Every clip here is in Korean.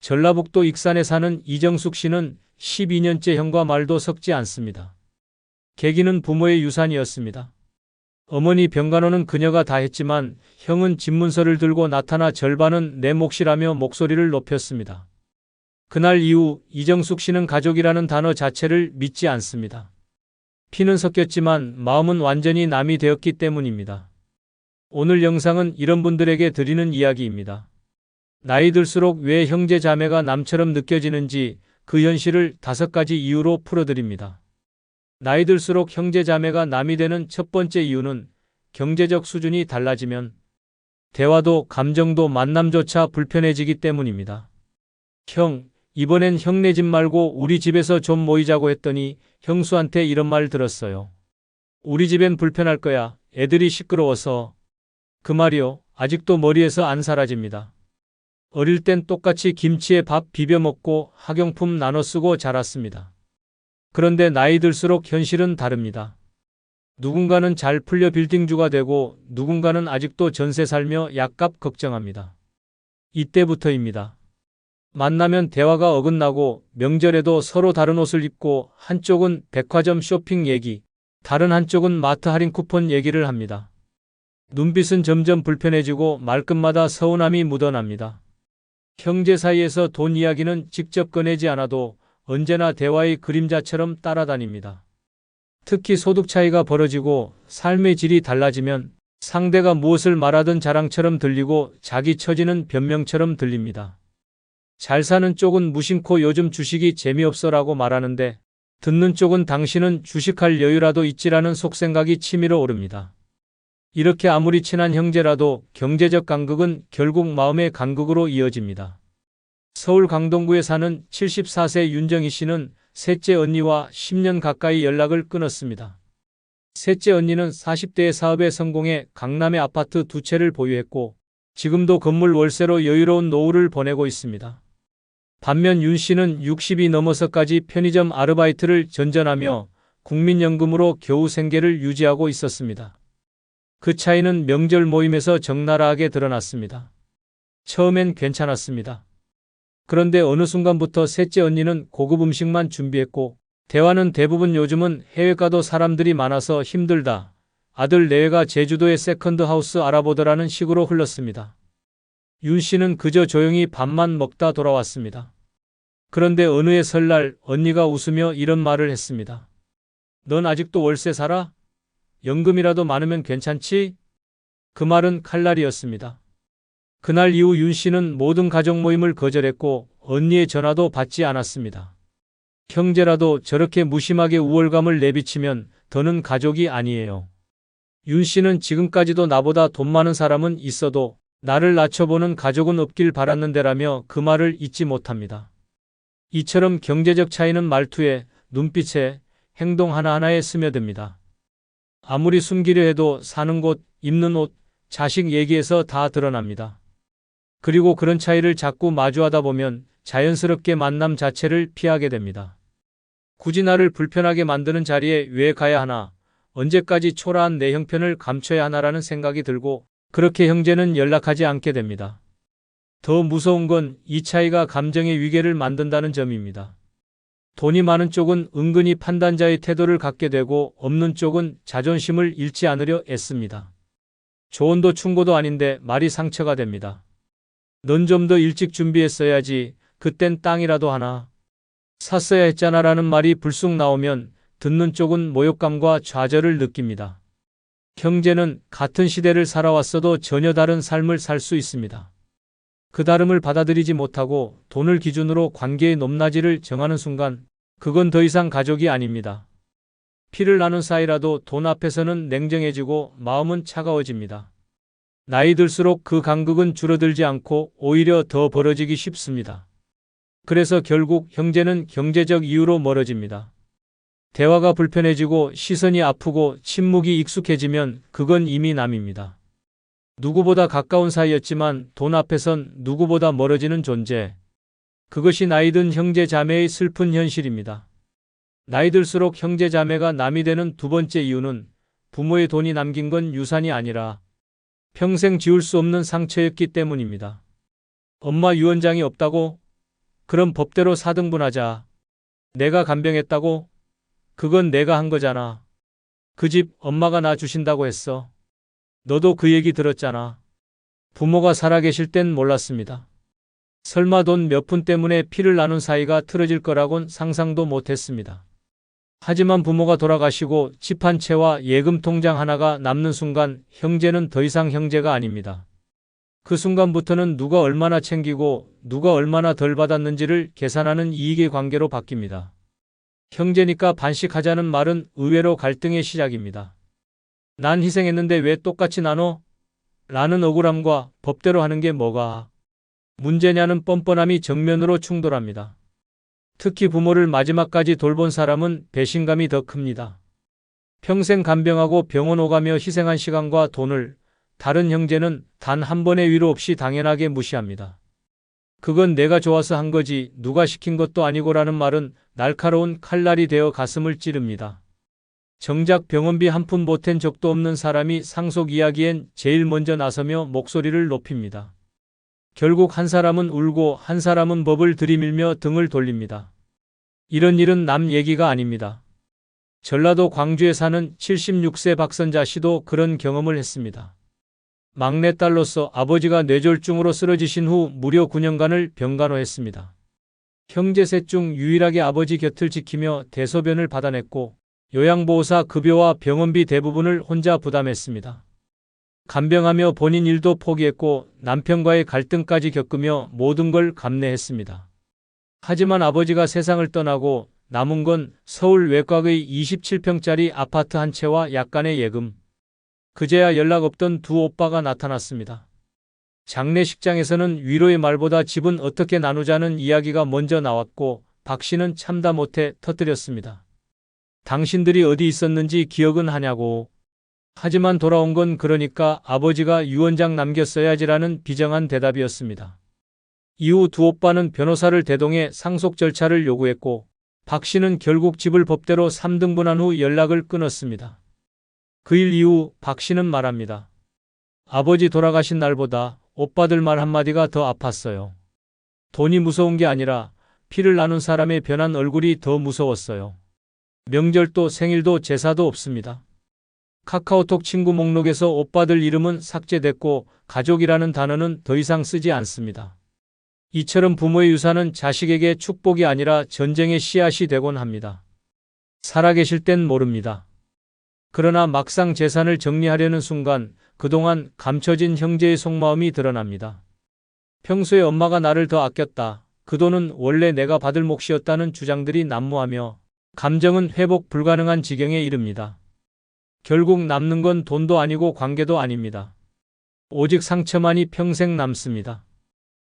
전라북도 익산에 사는 이정숙 씨는 12년째 형과 말도 섞지 않습니다. 계기는 부모의 유산이었습니다. 어머니 병간호는 그녀가 다 했지만 형은 집문서를 들고 나타나 절반은 내 몫이라며 목소리를 높였습니다. 그날 이후 이정숙 씨는 가족이라는 단어 자체를 믿지 않습니다. 피는 섞였지만 마음은 완전히 남이 되었기 때문입니다. 오늘 영상은 이런 분들에게 드리는 이야기입니다. 나이 들수록 왜 형제 자매가 남처럼 느껴지는지 그 현실을 5가지 이유로 풀어드립니다. 나이 들수록 형제 자매가 남이 되는 첫 번째 이유는 경제적 수준이 달라지면 대화도 감정도 만남조차 불편해지기 때문입니다. 형, 이번엔 형네 집 말고 우리 집에서 좀 모이자고 했더니 형수한테 이런 말 들었어요. 우리 집엔 불편할 거야. 애들이 시끄러워서. 그 말이요. 아직도 머리에서 안 사라집니다. 어릴 땐 똑같이 김치에 밥 비벼 먹고 학용품 나눠 쓰고 자랐습니다. 그런데 나이 들수록 현실은 다릅니다. 누군가는 잘 풀려 빌딩주가 되고 누군가는 아직도 전세 살며 약값 걱정합니다. 이때부터입니다. 만나면 대화가 어긋나고 명절에도 서로 다른 옷을 입고 한쪽은 백화점 쇼핑 얘기, 다른 한쪽은 마트 할인 쿠폰 얘기를 합니다. 눈빛은 점점 불편해지고 말끝마다 서운함이 묻어납니다. 형제 사이에서 돈 이야기는 직접 꺼내지 않아도 언제나 대화의 그림자처럼 따라다닙니다. 특히 소득 차이가 벌어지고 삶의 질이 달라지면 상대가 무엇을 말하든 자랑처럼 들리고 자기 처지는 변명처럼 들립니다. 잘 사는 쪽은 무심코 요즘 주식이 재미없어라고 말하는데 듣는 쪽은 당신은 주식할 여유라도 있지라는 속생각이 치밀어 오릅니다. 이렇게 아무리 친한 형제라도 경제적 간극은 결국 마음의 간극으로 이어집니다. 서울 강동구에 사는 74세 윤정희 씨는 셋째 언니와 10년 가까이 연락을 끊었습니다. 셋째 언니는 40대의 사업에 성공해 강남에 아파트 2채를 보유했고 지금도 건물 월세로 여유로운 노후를 보내고 있습니다. 반면 윤 씨는 60이 넘어서까지 편의점 아르바이트를 전전하며 국민연금으로 겨우 생계를 유지하고 있었습니다. 그 차이는 명절 모임에서 적나라하게 드러났습니다. 처음엔 괜찮았습니다. 그런데 어느 순간부터 셋째 언니는 고급 음식만 준비했고 대화는 대부분 요즘은 해외 가도 사람들이 많아서 힘들다. 아들 내외가 제주도에 세컨드 하우스 알아보더라는 식으로 흘렀습니다. 윤 씨는 그저 조용히 밥만 먹다 돌아왔습니다. 그런데 어느 해 설날 언니가 웃으며 이런 말을 했습니다. 넌 아직도 월세 살아? 연금이라도 많으면 괜찮지? 그 말은 칼날이었습니다. 그날 이후 윤 씨는 모든 가족 모임을 거절했고 언니의 전화도 받지 않았습니다. 형제라도 저렇게 무심하게 우월감을 내비치면 더는 가족이 아니에요. 윤 씨는 지금까지도 나보다 돈 많은 사람은 있어도 나를 낮춰보는 가족은 없길 바랐는데라며 그 말을 잊지 못합니다. 이처럼 경제적 차이는 말투에, 눈빛에, 행동 하나하나에 스며듭니다. 아무리 숨기려 해도 사는 곳, 입는 옷, 자식 얘기에서 다 드러납니다. 그리고 그런 차이를 자꾸 마주하다 보면 자연스럽게 만남 자체를 피하게 됩니다. 굳이 나를 불편하게 만드는 자리에 왜 가야 하나, 언제까지 초라한 내 형편을 감춰야 하나라는 생각이 들고 그렇게 형제는 연락하지 않게 됩니다. 더 무서운 건 이 차이가 감정의 위계를 만든다는 점입니다. 돈이 많은 쪽은 은근히 판단자의 태도를 갖게 되고 없는 쪽은 자존심을 잃지 않으려 애씁니다. 조언도 충고도 아닌데 말이 상처가 됩니다. 넌 좀 더 일찍 준비했어야지. 그땐 땅이라도 하나 샀어야 했잖아 라는 말이 불쑥 나오면 듣는 쪽은 모욕감과 좌절을 느낍니다. 형제는 같은 시대를 살아왔어도 전혀 다른 삶을 살 수 있습니다. 그 다름을 받아들이지 못하고 돈을 기준으로 관계의 높낮이를 정하는 순간 그건 더 이상 가족이 아닙니다. 피를 나눈 사이라도 돈 앞에서는 냉정해지고 마음은 차가워집니다. 나이 들수록 그 간극은 줄어들지 않고 오히려 더 벌어지기 쉽습니다. 그래서 결국 형제는 경제적 이유로 멀어집니다. 대화가 불편해지고 시선이 아프고 침묵이 익숙해지면 그건 이미 남입니다. 누구보다 가까운 사이였지만 돈 앞에선 누구보다 멀어지는 존재. 그것이 나이 든 형제 자매의 슬픈 현실입니다. 나이 들수록 형제 자매가 남이 되는 두 번째 이유는 부모의 돈이 남긴 건 유산이 아니라 평생 지울 수 없는 상처였기 때문입니다. 엄마 유언장이 없다고? 그럼 법대로 4등분하자. 내가 간병했다고? 그건 내가 한 거잖아. 그 집 엄마가 나 주신다고 했어. 너도 그 얘기 들었잖아. 부모가 살아계실 땐 몰랐습니다. 설마 돈 몇 푼 때문에 피를 나눈 사이가 틀어질 거라곤 상상도 못했습니다. 하지만 부모가 돌아가시고 집 한 채와 예금 통장 하나가 남는 순간 형제는 더 이상 형제가 아닙니다. 그 순간부터는 누가 얼마나 챙기고 누가 얼마나 덜 받았는지를 계산하는 이익의 관계로 바뀝니다. 형제니까 반씩하자는 말은 의외로 갈등의 시작입니다. 난 희생했는데 왜 똑같이 나눠? 라는 억울함과 법대로 하는 게 뭐가 문제냐는 뻔뻔함이 정면으로 충돌합니다. 특히 부모를 마지막까지 돌본 사람은 배신감이 더 큽니다. 평생 간병하고 병원 오가며 희생한 시간과 돈을 다른 형제는 단 한 번의 위로 없이 당연하게 무시합니다. 그건 내가 좋아서 한 거지 누가 시킨 것도 아니고라는 말은 날카로운 칼날이 되어 가슴을 찌릅니다. 정작 병원비 한 푼 보탠 적도 없는 사람이 상속 이야기엔 제일 먼저 나서며 목소리를 높입니다. 결국 한 사람은 울고 한 사람은 법을 들이밀며 등을 돌립니다. 이런 일은 남 얘기가 아닙니다. 전라도 광주에 사는 76세 박선자 씨도 그런 경험을 했습니다. 막내딸로서 아버지가 뇌졸중으로 쓰러지신 후 무려 9년간을 병간호했습니다. 형제 셋 중 유일하게 아버지 곁을 지키며 대소변을 받아냈고 요양보호사 급여와 병원비 대부분을 혼자 부담했습니다. 간병하며 본인 일도 포기했고 남편과의 갈등까지 겪으며 모든 걸 감내했습니다. 하지만 아버지가 세상을 떠나고 남은 건 서울 외곽의 27평짜리 아파트 한 채와 약간의 예금. 그제야 연락 없던 두 오빠가 나타났습니다. 장례식장에서는 위로의 말보다 집은 어떻게 나누자는 이야기가 먼저 나왔고 박 씨는 참다 못해 터뜨렸습니다. 당신들이 어디 있었는지 기억은 하냐고. 하지만 돌아온 건 그러니까 아버지가 유언장 남겼어야지라는 비정한 대답이었습니다. 이후 두 오빠는 변호사를 대동해 상속 절차를 요구했고 박 씨는 결국 집을 법대로 3등분한 후 연락을 끊었습니다. 그 일 이후 박 씨는 말합니다. 아버지 돌아가신 날보다 오빠들 말 한마디가 더 아팠어요. 돈이 무서운 게 아니라 피를 나눈 사람의 변한 얼굴이 더 무서웠어요. 명절도 생일도 제사도 없습니다. 카카오톡 친구 목록에서 오빠들 이름은 삭제됐고 가족이라는 단어는 더 이상 쓰지 않습니다. 이처럼 부모의 유산은 자식에게 축복이 아니라 전쟁의 씨앗이 되곤 합니다. 살아계실 땐 모릅니다. 그러나 막상 재산을 정리하려는 순간 그동안 감춰진 형제의 속마음이 드러납니다. 평소에 엄마가 나를 더 아꼈다. 그 돈은 원래 내가 받을 몫이었다는 주장들이 난무하며 감정은 회복 불가능한 지경에 이릅니다. 결국 남는 건 돈도 아니고 관계도 아닙니다. 오직 상처만이 평생 남습니다.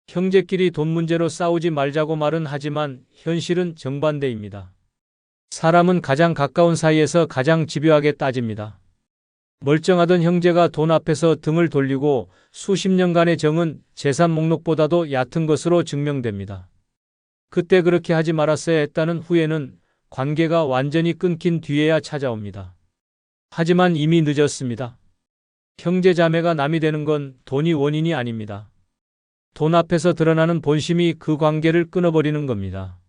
형제끼리 돈 문제로 싸우지 말자고 말은 하지만 현실은 정반대입니다. 사람은 가장 가까운 사이에서 가장 집요하게 따집니다. 멀쩡하던 형제가 돈 앞에서 등을 돌리고 수십 년간의 정은 재산 목록보다도 얕은 것으로 증명됩니다. 그때 그렇게 하지 말았어야 했다는 후회는 관계가 완전히 끊긴 뒤에야 찾아옵니다. 하지만 이미 늦었습니다. 형제 자매가 남이 되는 건 돈이 원인이 아닙니다. 돈 앞에서 드러나는 본심이 그 관계를 끊어버리는 겁니다.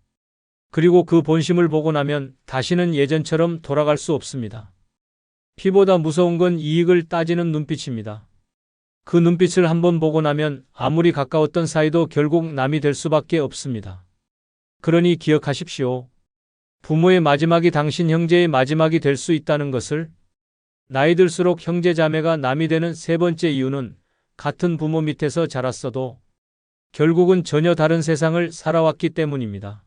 그리고 그 본심을 보고 나면 다시는 예전처럼 돌아갈 수 없습니다. 피보다 무서운 건 이익을 따지는 눈빛입니다. 그 눈빛을 한번 보고 나면 아무리 가까웠던 사이도 결국 남이 될 수밖에 없습니다. 그러니 기억하십시오. 부모의 마지막이 당신 형제의 마지막이 될 수 있다는 것을. 나이 들수록 형제 자매가 남이 되는 세 번째 이유는 같은 부모 밑에서 자랐어도 결국은 전혀 다른 세상을 살아왔기 때문입니다.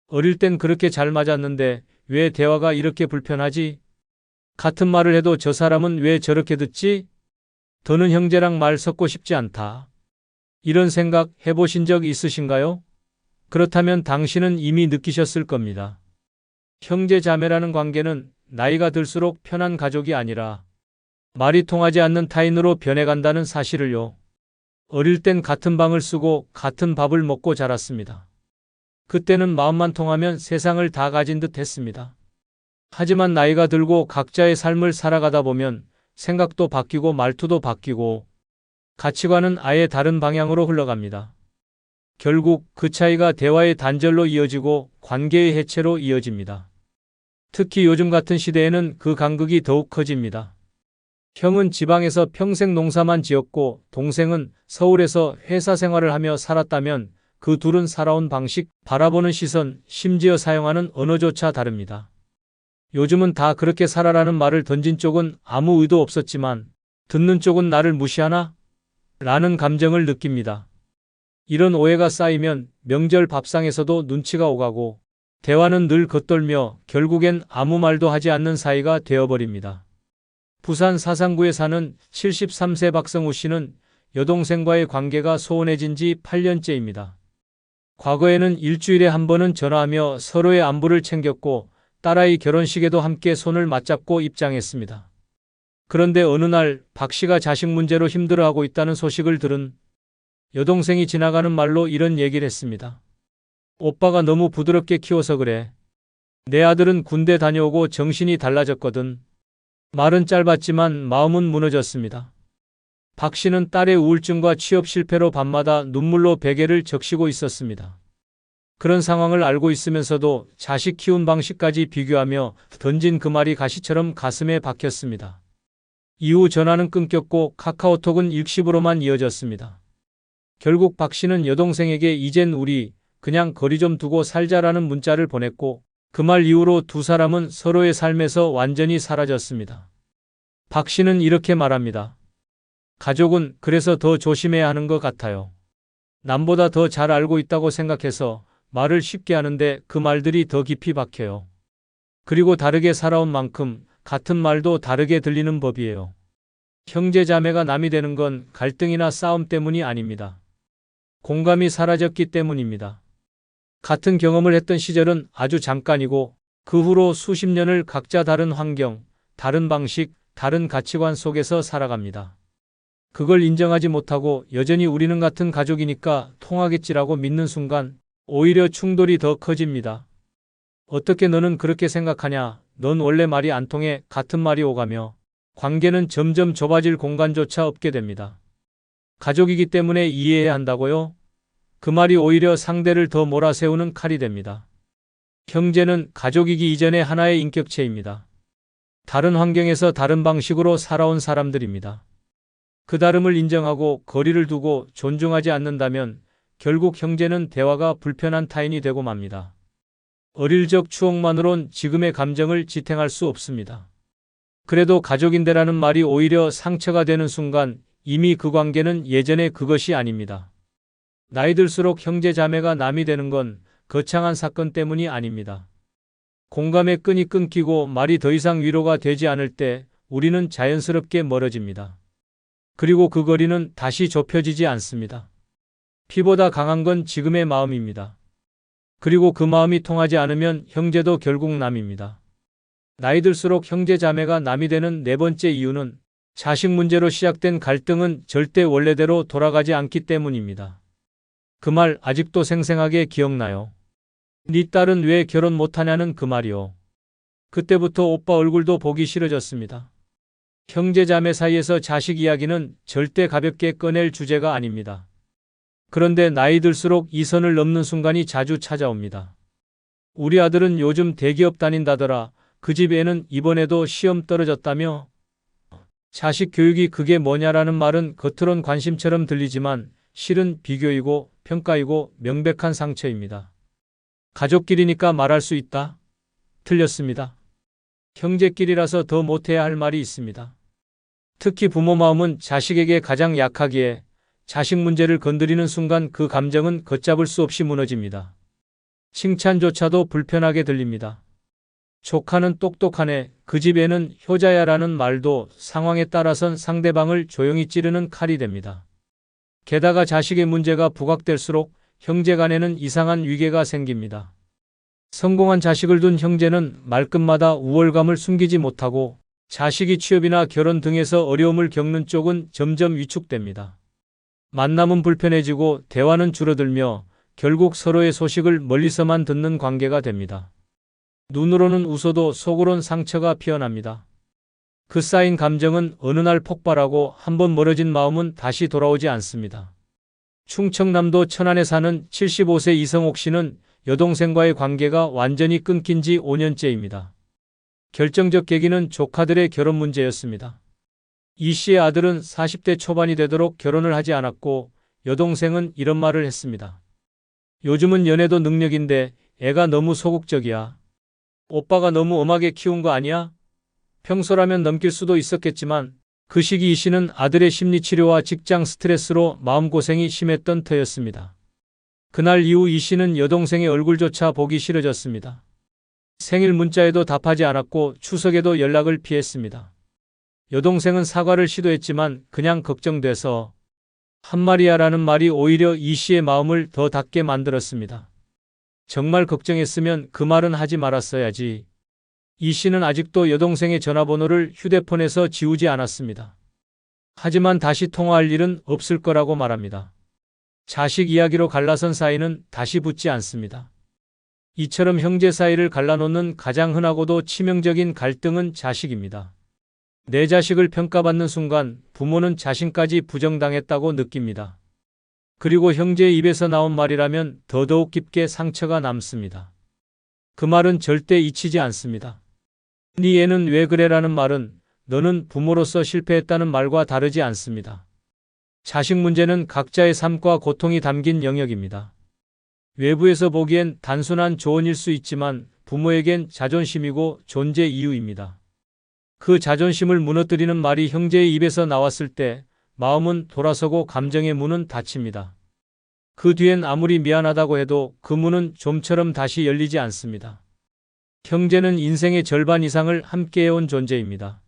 어릴 땐 그렇게 잘 맞았는데 왜 대화가 이렇게 불편하지? 같은 말을 해도 저 사람은 왜 저렇게 듣지? 더는 형제랑 말 섞고 싶지 않다. 이런 생각 해보신 적 있으신가요? 그렇다면 당신은 이미 느끼셨을 겁니다. 형제 자매라는 관계는 나이가 들수록 편한 가족이 아니라 말이 통하지 않는 타인으로 변해간다는 사실을요. 어릴 땐 같은 방을 쓰고 같은 밥을 먹고 자랐습니다. 그때는 마음만 통하면 세상을 다 가진 듯 했습니다. 하지만 나이가 들고 각자의 삶을 살아가다 보면 생각도 바뀌고 말투도 바뀌고 가치관은 아예 다른 방향으로 흘러갑니다. 결국 그 차이가 대화의 단절로 이어지고 관계의 해체로 이어집니다. 특히 요즘 같은 시대에는 그 간극이 더욱 커집니다. 형은 지방에서 평생 농사만 지었고 동생은 서울에서 회사 생활을 하며 살았다면 그 둘은 살아온 방식, 바라보는 시선, 심지어 사용하는 언어조차 다릅니다. 요즘은 다 그렇게 살아라는 말을 던진 쪽은 아무 의도 없었지만 듣는 쪽은 나를 무시하나? 라는 감정을 느낍니다. 이런 오해가 쌓이면 명절 밥상에서도 눈치가 오가고 대화는 늘 겉돌며 결국엔 아무 말도 하지 않는 사이가 되어버립니다. 부산 사상구에 사는 73세 박성우 씨는 여동생과의 관계가 소원해진 지 8년째입니다. 과거에는 일주일에 한 번은 전화하며 서로의 안부를 챙겼고 딸아이 결혼식에도 함께 손을 맞잡고 입장했습니다. 그런데 어느 날 박 씨가 자식 문제로 힘들어하고 있다는 소식을 들은 여동생이 지나가는 말로 이런 얘기를 했습니다. 오빠가 너무 부드럽게 키워서 그래. 내 아들은 군대 다녀오고 정신이 달라졌거든. 말은 짧았지만 마음은 무너졌습니다. 박 씨는 딸의 우울증과 취업 실패로 밤마다 눈물로 베개를 적시고 있었습니다. 그런 상황을 알고 있으면서도 자식 키운 방식까지 비교하며 던진 그 말이 가시처럼 가슴에 박혔습니다. 이후 전화는 끊겼고 카카오톡은 일시브로만 이어졌습니다. 결국 박 씨는 여동생에게 이젠 우리 그냥 거리 좀 두고 살자라는 문자를 보냈고 그 말 이후로 두 사람은 서로의 삶에서 완전히 사라졌습니다. 박 씨는 이렇게 말합니다. 가족은 그래서 더 조심해야 하는 것 같아요. 남보다 더 잘 알고 있다고 생각해서 말을 쉽게 하는데 그 말들이 더 깊이 박혀요. 그리고 다르게 살아온 만큼 같은 말도 다르게 들리는 법이에요. 형제 자매가 남이 되는 건 갈등이나 싸움 때문이 아닙니다. 공감이 사라졌기 때문입니다. 같은 경험을 했던 시절은 아주 잠깐이고 그 후로 수십 년을 각자 다른 환경, 다른 방식, 다른 가치관 속에서 살아갑니다. 그걸 인정하지 못하고 여전히 우리는 같은 가족이니까 통하겠지라고 믿는 순간 오히려 충돌이 더 커집니다. 어떻게 너는 그렇게 생각하냐? 넌 원래 말이 안 통해 같은 말이 오가며 관계는 점점 좁아질 공간조차 없게 됩니다. 가족이기 때문에 이해해야 한다고요? 그 말이 오히려 상대를 더 몰아세우는 칼이 됩니다. 형제는 가족이기 이전에 하나의 인격체입니다. 다른 환경에서 다른 방식으로 살아온 사람들입니다. 그 다름을 인정하고 거리를 두고 존중하지 않는다면 결국 형제는 대화가 불편한 타인이 되고 맙니다. 어릴 적 추억만으론 지금의 감정을 지탱할 수 없습니다. 그래도 가족인데라는 말이 오히려 상처가 되는 순간 이미 그 관계는 예전의 그것이 아닙니다. 나이 들수록 형제 자매가 남이 되는 건 거창한 사건 때문이 아닙니다. 공감의 끈이 끊기고 말이 더 이상 위로가 되지 않을 때 우리는 자연스럽게 멀어집니다. 그리고 그 거리는 다시 좁혀지지 않습니다. 피보다 강한 건 지금의 마음입니다. 그리고 그 마음이 통하지 않으면 형제도 결국 남입니다. 나이 들수록 형제 자매가 남이 되는 네 번째 이유는 자식 문제로 시작된 갈등은 절대 원래대로 돌아가지 않기 때문입니다. 그 말 아직도 생생하게 기억나요. 네 딸은 왜 결혼 못하냐는 그 말이요. 그때부터 오빠 얼굴도 보기 싫어졌습니다. 형제 자매 사이에서 자식 이야기는 절대 가볍게 꺼낼 주제가 아닙니다. 그런데 나이 들수록 이 선을 넘는 순간이 자주 찾아옵니다. 우리 아들은 요즘 대기업 다닌다더라. 그 집 애는 이번에도 시험 떨어졌다며? 자식 교육이 그게 뭐냐라는 말은 겉으론 관심처럼 들리지만 실은 비교이고 평가이고 명백한 상처입니다. 가족끼리니까 말할 수 있다? 틀렸습니다. 형제끼리라서 더 못해야 할 말이 있습니다. 특히 부모 마음은 자식에게 가장 약하기에 자식 문제를 건드리는 순간 그 감정은 걷잡을 수 없이 무너집니다. 칭찬조차도 불편하게 들립니다. 조카는 똑똑하네, 그 집 애는 효자야라는 말도 상황에 따라선 상대방을 조용히 찌르는 칼이 됩니다. 게다가 자식의 문제가 부각될수록 형제 간에는 이상한 위계가 생깁니다. 성공한 자식을 둔 형제는 말끝마다 우월감을 숨기지 못하고 자식이 취업이나 결혼 등에서 어려움을 겪는 쪽은 점점 위축됩니다. 만남은 불편해지고 대화는 줄어들며 결국 서로의 소식을 멀리서만 듣는 관계가 됩니다. 눈으로는 웃어도 속으론 상처가 피어납니다. 그 쌓인 감정은 어느 날 폭발하고 한번 멀어진 마음은 다시 돌아오지 않습니다. 충청남도 천안에 사는 75세 이성옥 씨는 여동생과의 관계가 완전히 끊긴 지 5년째입니다. 결정적 계기는 조카들의 결혼 문제였습니다. 이 씨의 아들은 40대 초반이 되도록 결혼을 하지 않았고 여동생은 이런 말을 했습니다. 요즘은 연애도 능력인데 애가 너무 소극적이야. 오빠가 너무 엄하게 키운 거 아니야? 평소라면 넘길 수도 있었겠지만 그 시기 이 씨는 아들의 심리치료와 직장 스트레스로 마음고생이 심했던 터였습니다. 그날 이후 이 씨는 여동생의 얼굴조차 보기 싫어졌습니다. 생일 문자에도 답하지 않았고 추석에도 연락을 피했습니다. 여동생은 사과를 시도했지만 그냥 걱정돼서 한마리야라는 말이 오히려 이 씨의 마음을 더 닫게 만들었습니다. 정말 걱정했으면 그 말은 하지 말았어야지. 이 씨는 아직도 여동생의 전화번호를 휴대폰에서 지우지 않았습니다. 하지만 다시 통화할 일은 없을 거라고 말합니다. 자식 이야기로 갈라선 사이는 다시 붙지 않습니다. 이처럼 형제 사이를 갈라놓는 가장 흔하고도 치명적인 갈등은 자식입니다. 내 자식을 평가받는 순간 부모는 자신까지 부정당했다고 느낍니다. 그리고 형제의 입에서 나온 말이라면 더더욱 깊게 상처가 남습니다. 그 말은 절대 잊히지 않습니다. 네 애는 왜 그래라는 말은 너는 부모로서 실패했다는 말과 다르지 않습니다. 자식 문제는 각자의 삶과 고통이 담긴 영역입니다. 외부에서 보기엔 단순한 조언일 수 있지만 부모에겐 자존심이고 존재 이유입니다. 그 자존심을 무너뜨리는 말이 형제의 입에서 나왔을 때 마음은 돌아서고 감정의 문은 닫힙니다. 그 뒤엔 아무리 미안하다고 해도 그 문은 좀처럼 다시 열리지 않습니다. 형제는 인생의 절반 이상을 함께해온 존재입니다.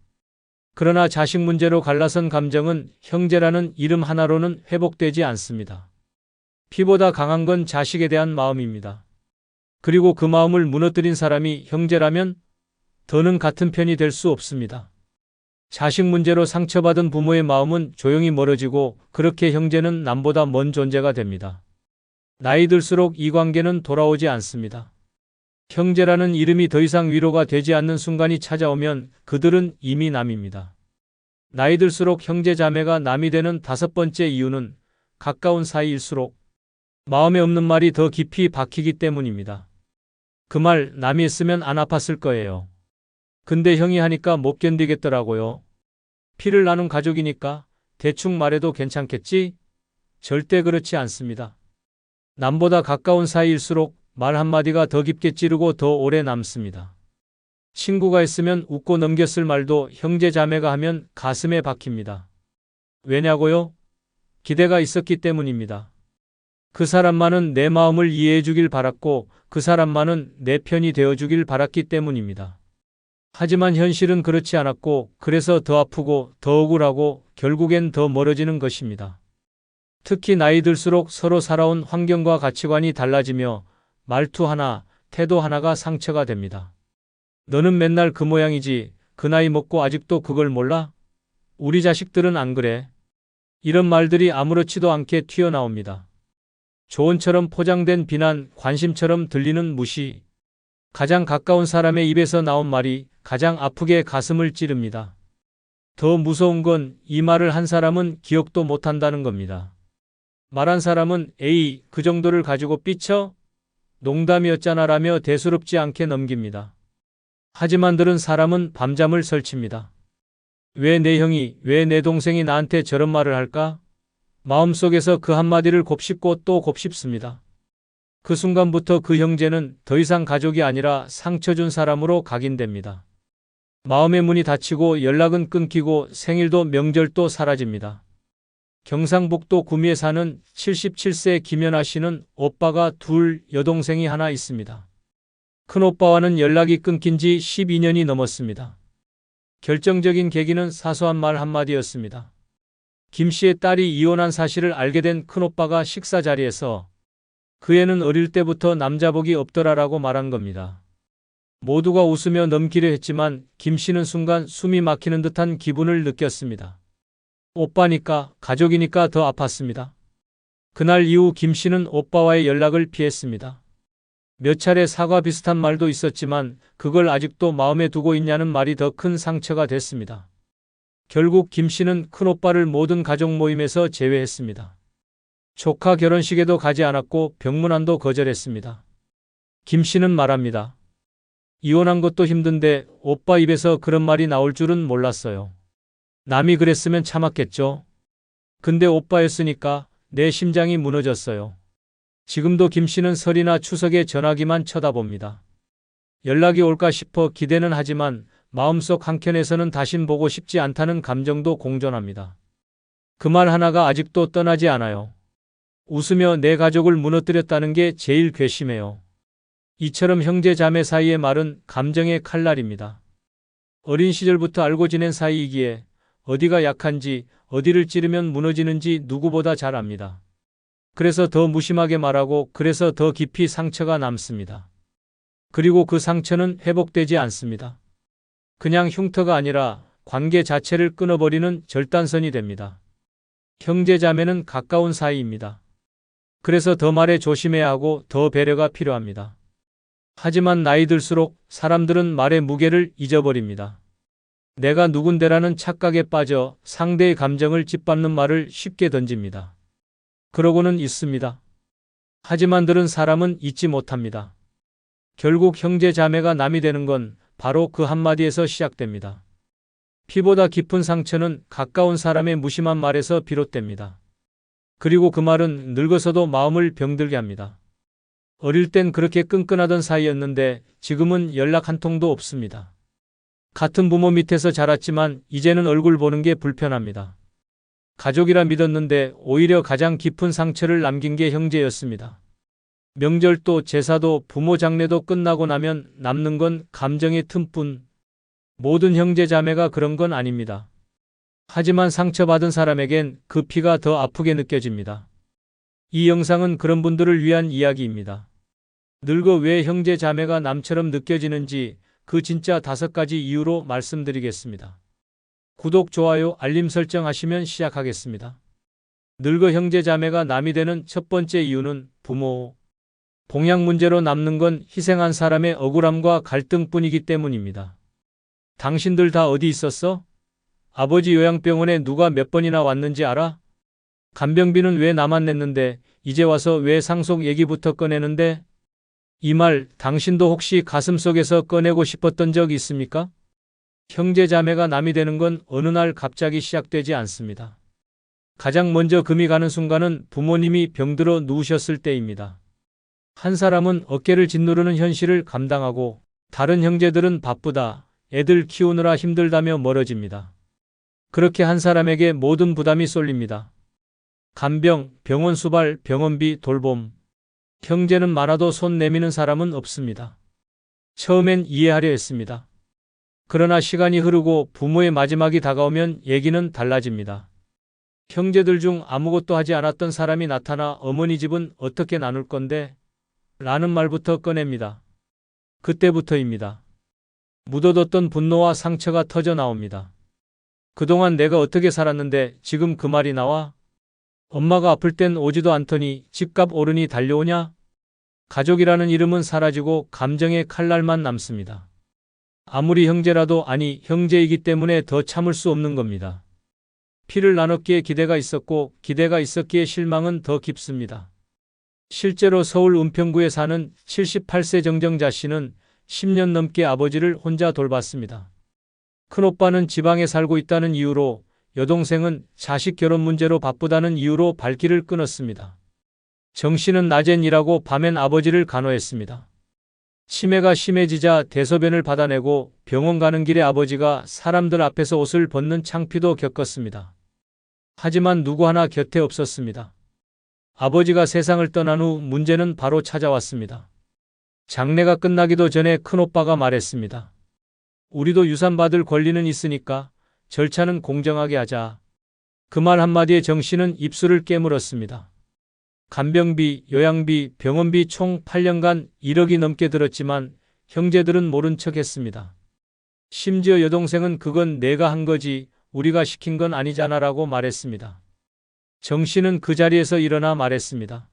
그러나 자식 문제로 갈라선 감정은 형제라는 이름 하나로는 회복되지 않습니다. 피보다 강한 건 자식에 대한 마음입니다. 그리고 그 마음을 무너뜨린 사람이 형제라면 더는 같은 편이 될 수 없습니다. 자식 문제로 상처받은 부모의 마음은 조용히 멀어지고 그렇게 형제는 남보다 먼 존재가 됩니다. 나이 들수록 이 관계는 돌아오지 않습니다. 형제라는 이름이 더 이상 위로가 되지 않는 순간이 찾아오면 그들은 이미 남입니다. 나이 들수록 형제 자매가 남이 되는 5번째 이유는 가까운 사이일수록 마음에 없는 말이 더 깊이 박히기 때문입니다. 그 말 남이 했으면 안 아팠을 거예요. 근데 형이 하니까 못 견디겠더라고요. 피를 나눈 가족이니까 대충 말해도 괜찮겠지? 절대 그렇지 않습니다. 남보다 가까운 사이일수록 말 한마디가 더 깊게 찌르고 더 오래 남습니다. 친구가 했으면 웃고 넘겼을 말도 형제 자매가 하면 가슴에 박힙니다. 왜냐고요? 기대가 있었기 때문입니다. 그 사람만은 내 마음을 이해해 주길 바랐고 그 사람만은 내 편이 되어 주길 바랐기 때문입니다. 하지만 현실은 그렇지 않았고 그래서 더 아프고 더 억울하고 결국엔 더 멀어지는 것입니다. 특히 나이 들수록 서로 살아온 환경과 가치관이 달라지며 말투 하나, 태도 하나가 상처가 됩니다. 너는 맨날 그 모양이지, 그 나이 먹고 아직도 그걸 몰라? 우리 자식들은 안 그래. 이런 말들이 아무렇지도 않게 튀어나옵니다. 조언처럼 포장된 비난, 관심처럼 들리는 무시. 가장 가까운 사람의 입에서 나온 말이 가장 아프게 가슴을 찌릅니다. 더 무서운 건 이 말을 한 사람은 기억도 못한다는 겁니다. 말한 사람은 에이, 그 정도를 가지고 삐쳐? 농담이었잖아 라며 대수롭지 않게 넘깁니다. 하지만 들은 사람은 밤잠을 설칩니다. 왜 내 형이, 왜 내 동생이 나한테 저런 말을 할까? 마음속에서 그 한마디를 곱씹고 또 곱씹습니다. 그 순간부터 그 형제는 더 이상 가족이 아니라 상처 준 사람으로 각인됩니다. 마음의 문이 닫히고 연락은 끊기고 생일도 명절도 사라집니다. 경상북도 구미에 사는 77세 김연아 씨는 오빠가 둘, 여동생이 하나 있습니다. 큰오빠와는 연락이 끊긴 지 12년이 넘었습니다. 결정적인 계기는 사소한 말 한마디였습니다. 김 씨의 딸이 이혼한 사실을 알게 된 큰오빠가 식사 자리에서 그 애는 어릴 때부터 남자복이 없더라라고 말한 겁니다. 모두가 웃으며 넘기려 했지만 김 씨는 순간 숨이 막히는 듯한 기분을 느꼈습니다. 오빠니까, 가족이니까 더 아팠습니다. 그날 이후 김 씨는 오빠와의 연락을 피했습니다. 몇 차례 사과 비슷한 말도 있었지만 그걸 아직도 마음에 두고 있냐는 말이 더 큰 상처가 됐습니다. 결국 김 씨는 큰오빠를 모든 가족 모임에서 제외했습니다. 조카 결혼식에도 가지 않았고 병문안도 거절했습니다. 김 씨는 말합니다. 이혼한 것도 힘든데 오빠 입에서 그런 말이 나올 줄은 몰랐어요. 남이 그랬으면 참았겠죠. 근데 오빠였으니까 내 심장이 무너졌어요. 지금도 김 씨는 설이나 추석에 전화기만 쳐다봅니다. 연락이 올까 싶어 기대는 하지만 마음속 한켠에서는 다신 보고 싶지 않다는 감정도 공존합니다. 그 말 하나가 아직도 떠나지 않아요. 웃으며 내 가족을 무너뜨렸다는 게 제일 괘씸해요. 이처럼 형제 자매 사이의 말은 감정의 칼날입니다. 어린 시절부터 알고 지낸 사이이기에 어디가 약한지 어디를 찌르면 무너지는지 누구보다 잘 압니다. 그래서 더 무심하게 말하고 그래서 더 깊이 상처가 남습니다. 그리고 그 상처는 회복되지 않습니다. 그냥 흉터가 아니라 관계 자체를 끊어버리는 절단선이 됩니다. 형제 자매는 가까운 사이입니다. 그래서 더 말에 조심해야 하고 더 배려가 필요합니다. 하지만 나이 들수록 사람들은 말의 무게를 잊어버립니다. 내가 누군데라는 착각에 빠져 상대의 감정을 짓밟는 말을 쉽게 던집니다. 그러고는 있습니다. 하지만 들은 사람은 잊지 못합니다. 결국 형제 자매가 남이 되는 건 바로 그 한마디에서 시작됩니다. 피보다 깊은 상처는 가까운 사람의 무심한 말에서 비롯됩니다. 그리고 그 말은 늙어서도 마음을 병들게 합니다. 어릴 땐 그렇게 끈끈하던 사이였는데 지금은 연락 한 통도 없습니다. 같은 부모 밑에서 자랐지만 이제는 얼굴 보는 게 불편합니다. 가족이라 믿었는데 오히려 가장 깊은 상처를 남긴 게 형제였습니다. 명절도 제사도 부모 장례도 끝나고 나면 남는 건 감정의 틈뿐. 모든 형제 자매가 그런 건 아닙니다. 하지만 상처받은 사람에겐 그 피가 더 아프게 느껴집니다. 이 영상은 그런 분들을 위한 이야기입니다. 늙어 왜 형제 자매가 남처럼 느껴지는지 그 진짜 5가지 이유로 말씀드리겠습니다. 구독, 좋아요, 알림 설정 하시면 시작하겠습니다. 늙어 형제 자매가 남이 되는 첫 번째 이유는 부모. 봉양 문제로 남는 건 희생한 사람의 억울함과 갈등뿐이기 때문입니다. 당신들 다 어디 있었어? 아버지 요양병원에 누가 몇 번이나 왔는지 알아? 간병비는 왜 나만 냈는데 이제 와서 왜 상속 얘기부터 꺼내는데? 이 말 당신도 혹시 가슴속에서 꺼내고 싶었던 적 있습니까? 형제 자매가 남이 되는 건 어느 날 갑자기 시작되지 않습니다. 가장 먼저 금이 가는 순간은 부모님이 병들어 누우셨을 때입니다. 한 사람은 어깨를 짓누르는 현실을 감당하고 다른 형제들은 바쁘다, 애들 키우느라 힘들다며 멀어집니다. 그렇게 한 사람에게 모든 부담이 쏠립니다. 간병, 병원 수발, 병원비, 돌봄. 형제는 많아도 손 내미는 사람은 없습니다. 처음엔 이해하려 했습니다. 그러나 시간이 흐르고 부모의 마지막이 다가오면 얘기는 달라집니다. 형제들 중 아무것도 하지 않았던 사람이 나타나 어머니 집은 어떻게 나눌 건데? 라는 말부터 꺼냅니다. 그때부터입니다. 묻어뒀던 분노와 상처가 터져 나옵니다. 그동안 내가 어떻게 살았는데 지금 그 말이 나와? 엄마가 아플 땐 오지도 않더니 집값 오르니 달려오냐? 가족이라는 이름은 사라지고 감정의 칼날만 남습니다. 아무리 형제라도 아니 형제이기 때문에 더 참을 수 없는 겁니다. 피를 나눴기에 기대가 있었고 기대가 있었기에 실망은 더 깊습니다. 실제로 서울 은평구에 사는 78세 정정자 씨는 10년 넘게 아버지를 혼자 돌봤습니다. 큰오빠는 지방에 살고 있다는 이유로, 여동생은 자식 결혼 문제로 바쁘다는 이유로 발길을 끊었습니다. 정 씨는 낮엔 일하고 밤엔 아버지를 간호했습니다. 치매가 심해지자 대소변을 받아내고 병원 가는 길에 아버지가 사람들 앞에서 옷을 벗는 창피도 겪었습니다. 하지만 누구 하나 곁에 없었습니다. 아버지가 세상을 떠난 후 문제는 바로 찾아왔습니다. 장례가 끝나기도 전에 큰오빠가 말했습니다. 우리도 유산 받을 권리는 있으니까 절차는 공정하게 하자. 그 말 한마디에 정 씨는 입술을 깨물었습니다. 간병비, 요양비, 병원비 총 8년간 1억이 넘게 들었지만 형제들은 모른 척 했습니다. 심지어 여동생은 그건 내가 한 거지 우리가 시킨 건 아니잖아라고 말했습니다. 정 씨는 그 자리에서 일어나 말했습니다.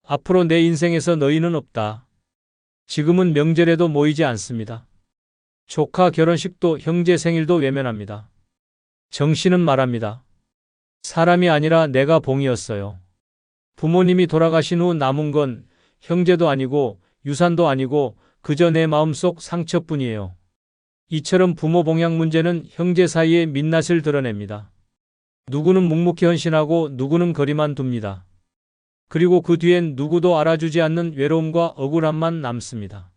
앞으로 내 인생에서 너희는 없다. 지금은 명절에도 모이지 않습니다. 조카 결혼식도 형제 생일도 외면합니다. 정 씨는 말합니다. 사람이 아니라 내가 봉이었어요. 부모님이 돌아가신 후 남은 건 형제도 아니고 유산도 아니고 그저 내 마음속 상처뿐이에요. 이처럼 부모 봉양 문제는 형제 사이의 민낯을 드러냅니다. 누구는 묵묵히 헌신하고 누구는 거리만 둡니다. 그리고 그 뒤엔 누구도 알아주지 않는 외로움과 억울함만 남습니다.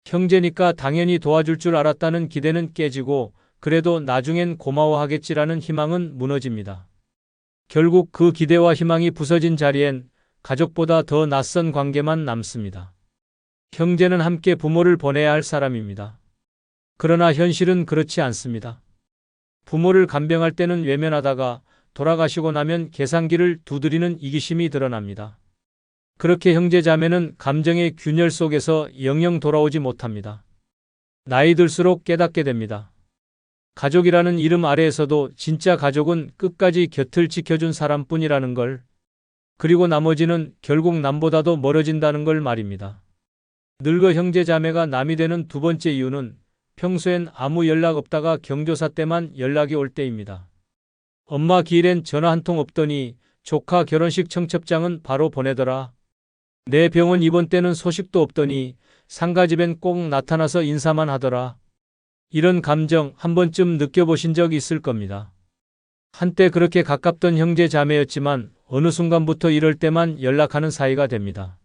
형제니까 당연히 도와줄 줄 알았다는 기대는 깨지고 그래도 나중엔 고마워하겠지라는 희망은 무너집니다. 결국 그 기대와 희망이 부서진 자리엔 가족보다 더 낯선 관계만 남습니다. 형제는 함께 부모를 보내야 할 사람입니다. 그러나 현실은 그렇지 않습니다. 부모를 간병할 때는 외면하다가 돌아가시고 나면 계산기를 두드리는 이기심이 드러납니다. 그렇게 형제 자매는 감정의 균열 속에서 영영 돌아오지 못합니다. 나이 들수록 깨닫게 됩니다. 가족이라는 이름 아래에서도 진짜 가족은 끝까지 곁을 지켜준 사람뿐이라는 걸, 그리고 나머지는 결국 남보다도 멀어진다는 걸 말입니다. 늙어 형제 자매가 남이 되는 두 번째 이유는 평소엔 아무 연락 없다가 경조사 때만 연락이 올 때입니다. 엄마 기일엔 전화 한 통 없더니 조카 결혼식 청첩장은 바로 보내더라. 내 병원 입원 때는 소식도 없더니 상가집엔 꼭 나타나서 인사만 하더라. 이런 감정 한 번쯤 느껴보신 적 있을 겁니다. 한때 그렇게 가깝던 형제 자매였지만 어느 순간부터 이럴 때만 연락하는 사이가 됩니다.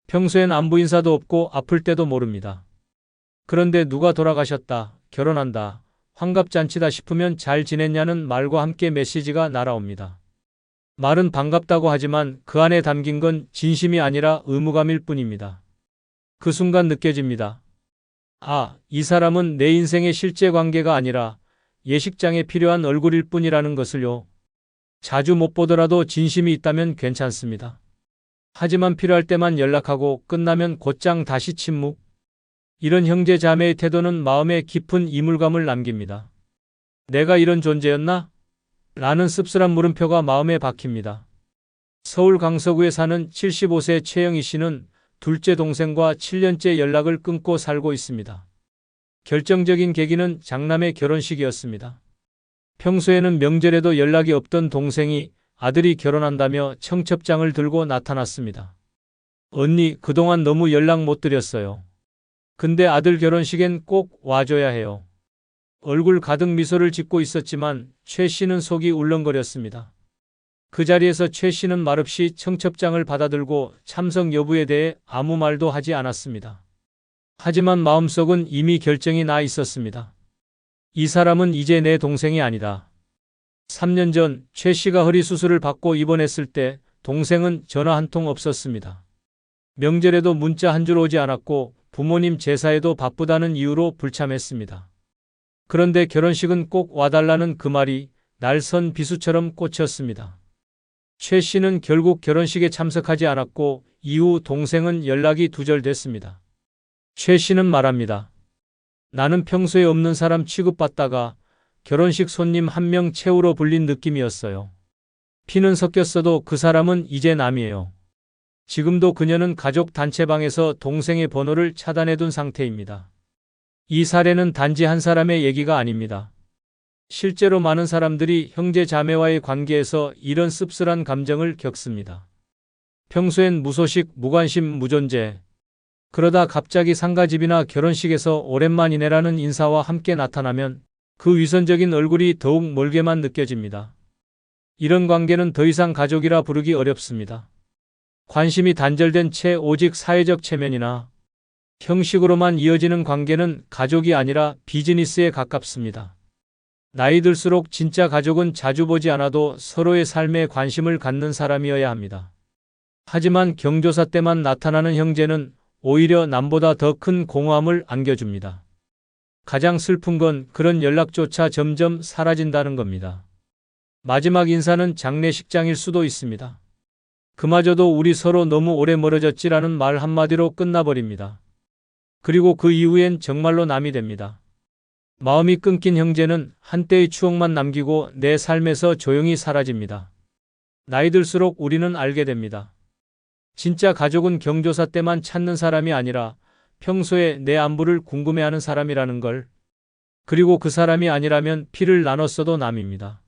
평소엔 안부 인사도 없고 아플 때도 모릅니다. 그런데 누가 돌아가셨다, 결혼한다, 환갑잔치다 싶으면 잘 지냈냐는 말과 함께 메시지가 날아옵니다. 말은 반갑다고 하지만 그 안에 담긴 건 진심이 아니라 의무감일 뿐입니다. 그 순간 느껴집니다. 아, 이 사람은 내 인생의 실제 관계가 아니라 예식장에 필요한 얼굴일 뿐이라는 것을요. 자주 못 보더라도 진심이 있다면 괜찮습니다. 하지만 필요할 때만 연락하고 끝나면 곧장 다시 침묵. 이런 형제 자매의 태도는 마음에 깊은 이물감을 남깁니다. 내가 이런 존재였나? 라는 씁쓸한 물음표가 마음에 박힙니다. 서울 강서구에 사는 75세 최영희 씨는 둘째 동생과 7년째 연락을 끊고 살고 있습니다. 결정적인 계기는 장남의 결혼식이었습니다. 평소에는 명절에도 연락이 없던 동생이 아들이 결혼한다며 청첩장을 들고 나타났습니다. 언니, 그동안 너무 연락 못 드렸어요. 근데 아들 결혼식엔 꼭 와줘야 해요. 얼굴 가득 미소를 짓고 있었지만 최 씨는 속이 울렁거렸습니다. 그 자리에서 최 씨는 말없이 청첩장을 받아들고 참석 여부에 대해 아무 말도 하지 않았습니다. 하지만 마음속은 이미 결정이 나 있었습니다. 이 사람은 이제 내 동생이 아니다. 3년 전 최 씨가 허리 수술을 받고 입원했을 때 동생은 전화 한 통 없었습니다. 명절에도 문자 한 줄 오지 않았고 부모님 제사에도 바쁘다는 이유로 불참했습니다. 그런데 결혼식은 꼭 와달라는 그 말이 날선 비수처럼 꽂혔습니다. 최 씨는 결국 결혼식에 참석하지 않았고 이후 동생은 연락이 두절됐습니다. 최 씨는 말합니다. 나는 평소에 없는 사람 취급받다가 결혼식 손님 한 명 채우러 불린 느낌이었어요. 피는 섞였어도 그 사람은 이제 남이에요. 지금도 그녀는 가족 단체방에서 동생의 번호를 차단해둔 상태입니다. 이 사례는 단지 한 사람의 얘기가 아닙니다. 실제로 많은 사람들이 형제 자매와의 관계에서 이런 씁쓸한 감정을 겪습니다. 평소엔 무소식, 무관심, 무존재. 그러다 갑자기 상가집이나 결혼식에서 오랜만이네라는 인사와 함께 나타나면 그 위선적인 얼굴이 더욱 멀게만 느껴집니다. 이런 관계는 더 이상 가족이라 부르기 어렵습니다. 관심이 단절된 채 오직 사회적 체면이나 형식으로만 이어지는 관계는 가족이 아니라 비즈니스에 가깝습니다. 나이 들수록 진짜 가족은 자주 보지 않아도 서로의 삶에 관심을 갖는 사람이어야 합니다. 하지만 경조사 때만 나타나는 형제는 오히려 남보다 더 큰 공허함을 안겨줍니다. 가장 슬픈 건 그런 연락조차 점점 사라진다는 겁니다. 마지막 인사는 장례식장일 수도 있습니다. 그마저도 우리 서로 너무 오래 멀어졌지라는 말 한마디로 끝나버립니다. 그리고 그 이후엔 정말로 남이 됩니다. 마음이 끊긴 형제는 한때의 추억만 남기고 내 삶에서 조용히 사라집니다. 나이 들수록 우리는 알게 됩니다. 진짜 가족은 경조사 때만 찾는 사람이 아니라 평소에 내 안부를 궁금해하는 사람이라는 걸. 그리고 그 사람이 아니라면 피를 나눴어도 남입니다.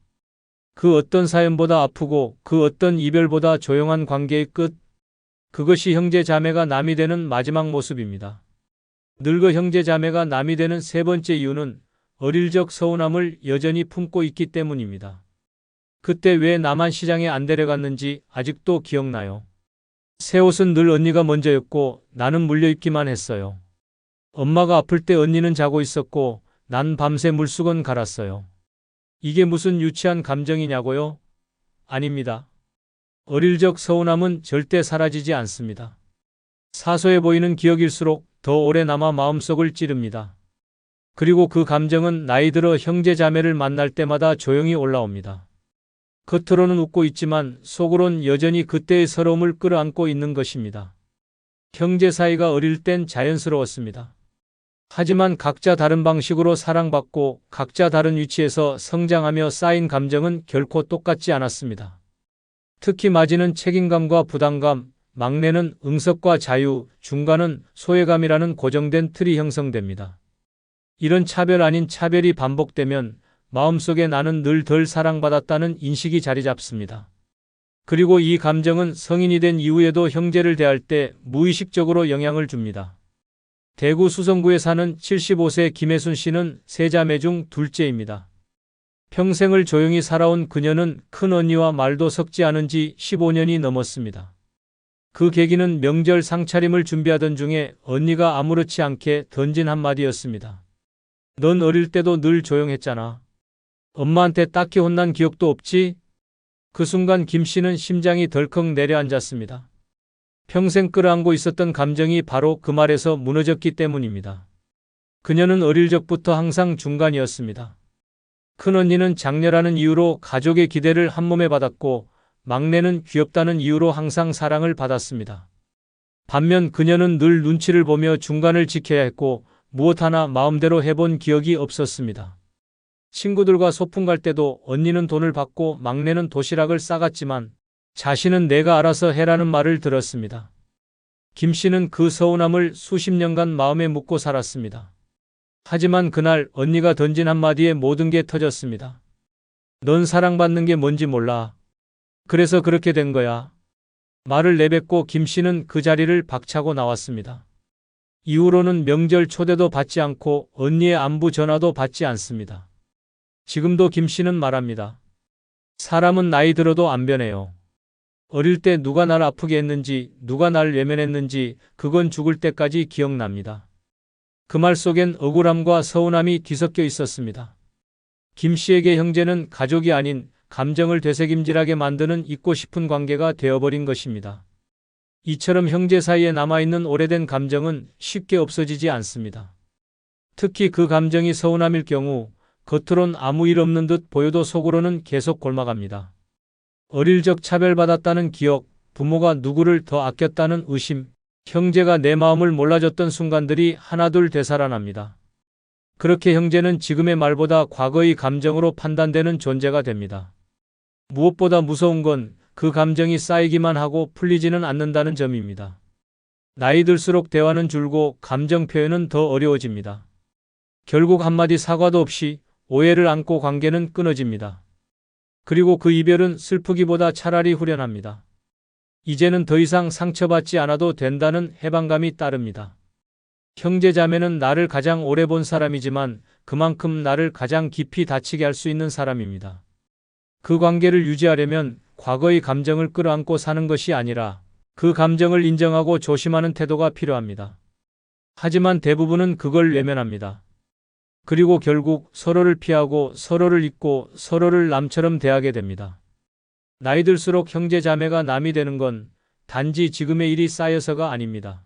그 어떤 사연보다 아프고 그 어떤 이별보다 조용한 관계의 끝. 그것이 형제 자매가 남이 되는 마지막 모습입니다. 늙어 형제 자매가 남이 되는 세 번째 이유는 어릴 적 서운함을 여전히 품고 있기 때문입니다. 그때 왜 나만 시장에 안 데려갔는지 아직도 기억나요. 새 옷은 늘 언니가 먼저였고 나는 물려입기만 했어요. 엄마가 아플 때 언니는 자고 있었고 난 밤새 물수건 갈았어요. 이게 무슨 유치한 감정이냐고요? 아닙니다. 어릴 적 서운함은 절대 사라지지 않습니다. 사소해 보이는 기억일수록 더 오래 남아 마음속을 찌릅니다. 그리고 그 감정은 나이 들어 형제 자매를 만날 때마다 조용히 올라옵니다. 겉으로는 웃고 있지만 속으론 여전히 그때의 서러움을 끌어안고 있는 것입니다. 형제 사이가 어릴 땐 자연스러웠습니다. 하지만 각자 다른 방식으로 사랑받고 각자 다른 위치에서 성장하며 쌓인 감정은 결코 똑같지 않았습니다. 특히 마지는 책임감과 부담감, 막내는 응석과 자유, 중간은 소외감이라는 고정된 틀이 형성됩니다. 이런 차별 아닌 차별이 반복되면 마음속에 나는 늘 덜 사랑받았다는 인식이 자리 잡습니다. 그리고 이 감정은 성인이 된 이후에도 형제를 대할 때 무의식적으로 영향을 줍니다. 대구 수성구에 사는 75세 김혜순 씨는 세 자매 중 둘째입니다. 평생을 조용히 살아온 그녀는 큰 언니와 말도 섞지 않은 지 15년이 넘었습니다. 그 계기는 명절 상차림을 준비하던 중에 언니가 아무렇지 않게 던진 한마디였습니다. 넌 어릴 때도 늘 조용했잖아. 엄마한테 딱히 혼난 기억도 없지? 그 순간 김 씨는 심장이 덜컥 내려앉았습니다. 평생 끌어안고 있었던 감정이 바로 그 말에서 무너졌기 때문입니다. 그녀는 어릴 적부터 항상 중간이었습니다. 큰언니는 장녀라는 이유로 가족의 기대를 한몸에 받았고 막내는 귀엽다는 이유로 항상 사랑을 받았습니다. 반면 그녀는 늘 눈치를 보며 중간을 지켜야 했고 무엇 하나 마음대로 해본 기억이 없었습니다. 친구들과 소풍 갈 때도 언니는 돈을 받고 막내는 도시락을 싸갔지만 자신은 내가 알아서 해라는 말을 들었습니다. 김 씨는 그 서운함을 수십 년간 마음에 묻고 살았습니다. 하지만 그날 언니가 던진 한마디에 모든 게 터졌습니다. 넌 사랑받는 게 뭔지 몰라. 그래서 그렇게 된 거야. 말을 내뱉고 김 씨는 그 자리를 박차고 나왔습니다. 이후로는 명절 초대도 받지 않고 언니의 안부 전화도 받지 않습니다. 지금도 김 씨는 말합니다. 사람은 나이 들어도 안 변해요. 어릴 때 누가 날 아프게 했는지, 누가 날 외면했는지 그건 죽을 때까지 기억납니다. 그 말 속엔 억울함과 서운함이 뒤섞여 있었습니다. 김 씨에게 형제는 가족이 아닌 감정을 되새김질하게 만드는 잊고 싶은 관계가 되어버린 것입니다. 이처럼 형제 사이에 남아있는 오래된 감정은 쉽게 없어지지 않습니다. 특히 그 감정이 서운함일 경우 겉으론 아무 일 없는 듯 보여도 속으로는 계속 골마갑니다. 어릴 적 차별받았다는 기억, 부모가 누구를 더 아꼈다는 의심, 형제가 내 마음을 몰라줬던 순간들이 하나둘 되살아납니다. 그렇게 형제는 지금의 말보다 과거의 감정으로 판단되는 존재가 됩니다. 무엇보다 무서운 건 그 감정이 쌓이기만 하고 풀리지는 않는다는 점입니다. 나이 들수록 대화는 줄고 감정 표현은 더 어려워집니다. 결국 한마디 사과도 없이 오해를 안고 관계는 끊어집니다. 그리고 그 이별은 슬프기보다 차라리 후련합니다. 이제는 더 이상 상처받지 않아도 된다는 해방감이 따릅니다. 형제자매는 나를 가장 오래 본 사람이지만 그만큼 나를 가장 깊이 다치게 할 수 있는 사람입니다. 그 관계를 유지하려면 과거의 감정을 끌어안고 사는 것이 아니라 그 감정을 인정하고 조심하는 태도가 필요합니다. 하지만 대부분은 그걸 외면합니다. 그리고 결국 서로를 피하고 서로를 잊고 서로를 남처럼 대하게 됩니다. 나이 들수록 형제 자매가 남이 되는 건 단지 지금의 일이 쌓여서가 아닙니다.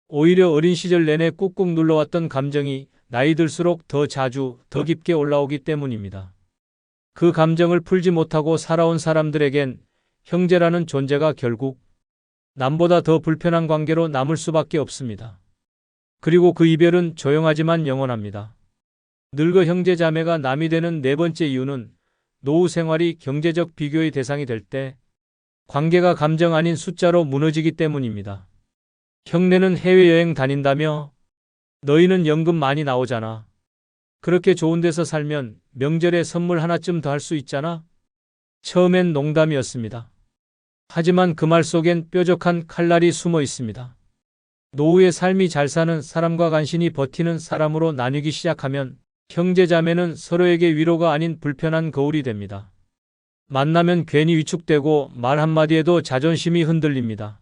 오히려 어린 시절 내내 꾹꾹 눌러왔던 감정이 나이 들수록 더 자주, 더 깊게 올라오기 때문입니다. 그 감정을 풀지 못하고 살아온 사람들에겐 형제라는 존재가 결국 남보다 더 불편한 관계로 남을 수밖에 없습니다. 그리고 그 이별은 조용하지만 영원합니다. 늙어 형제 자매가 남이 되는 네 번째 이유는 노후 생활이 경제적 비교의 대상이 될 때 관계가 감정 아닌 숫자로 무너지기 때문입니다. 형네는 해외여행 다닌다며? 너희는 연금 많이 나오잖아. 그렇게 좋은 데서 살면 명절에 선물 하나쯤 더 할 수 있잖아? 처음엔 농담이었습니다. 하지만 그 말 속엔 뾰족한 칼날이 숨어 있습니다. 노후의 삶이 잘 사는 사람과 간신히 버티는 사람으로 나뉘기 시작하면 형제자매는 서로에게 위로가 아닌 불편한 거울이 됩니다. 만나면 괜히 위축되고 말 한마디에도 자존심이 흔들립니다.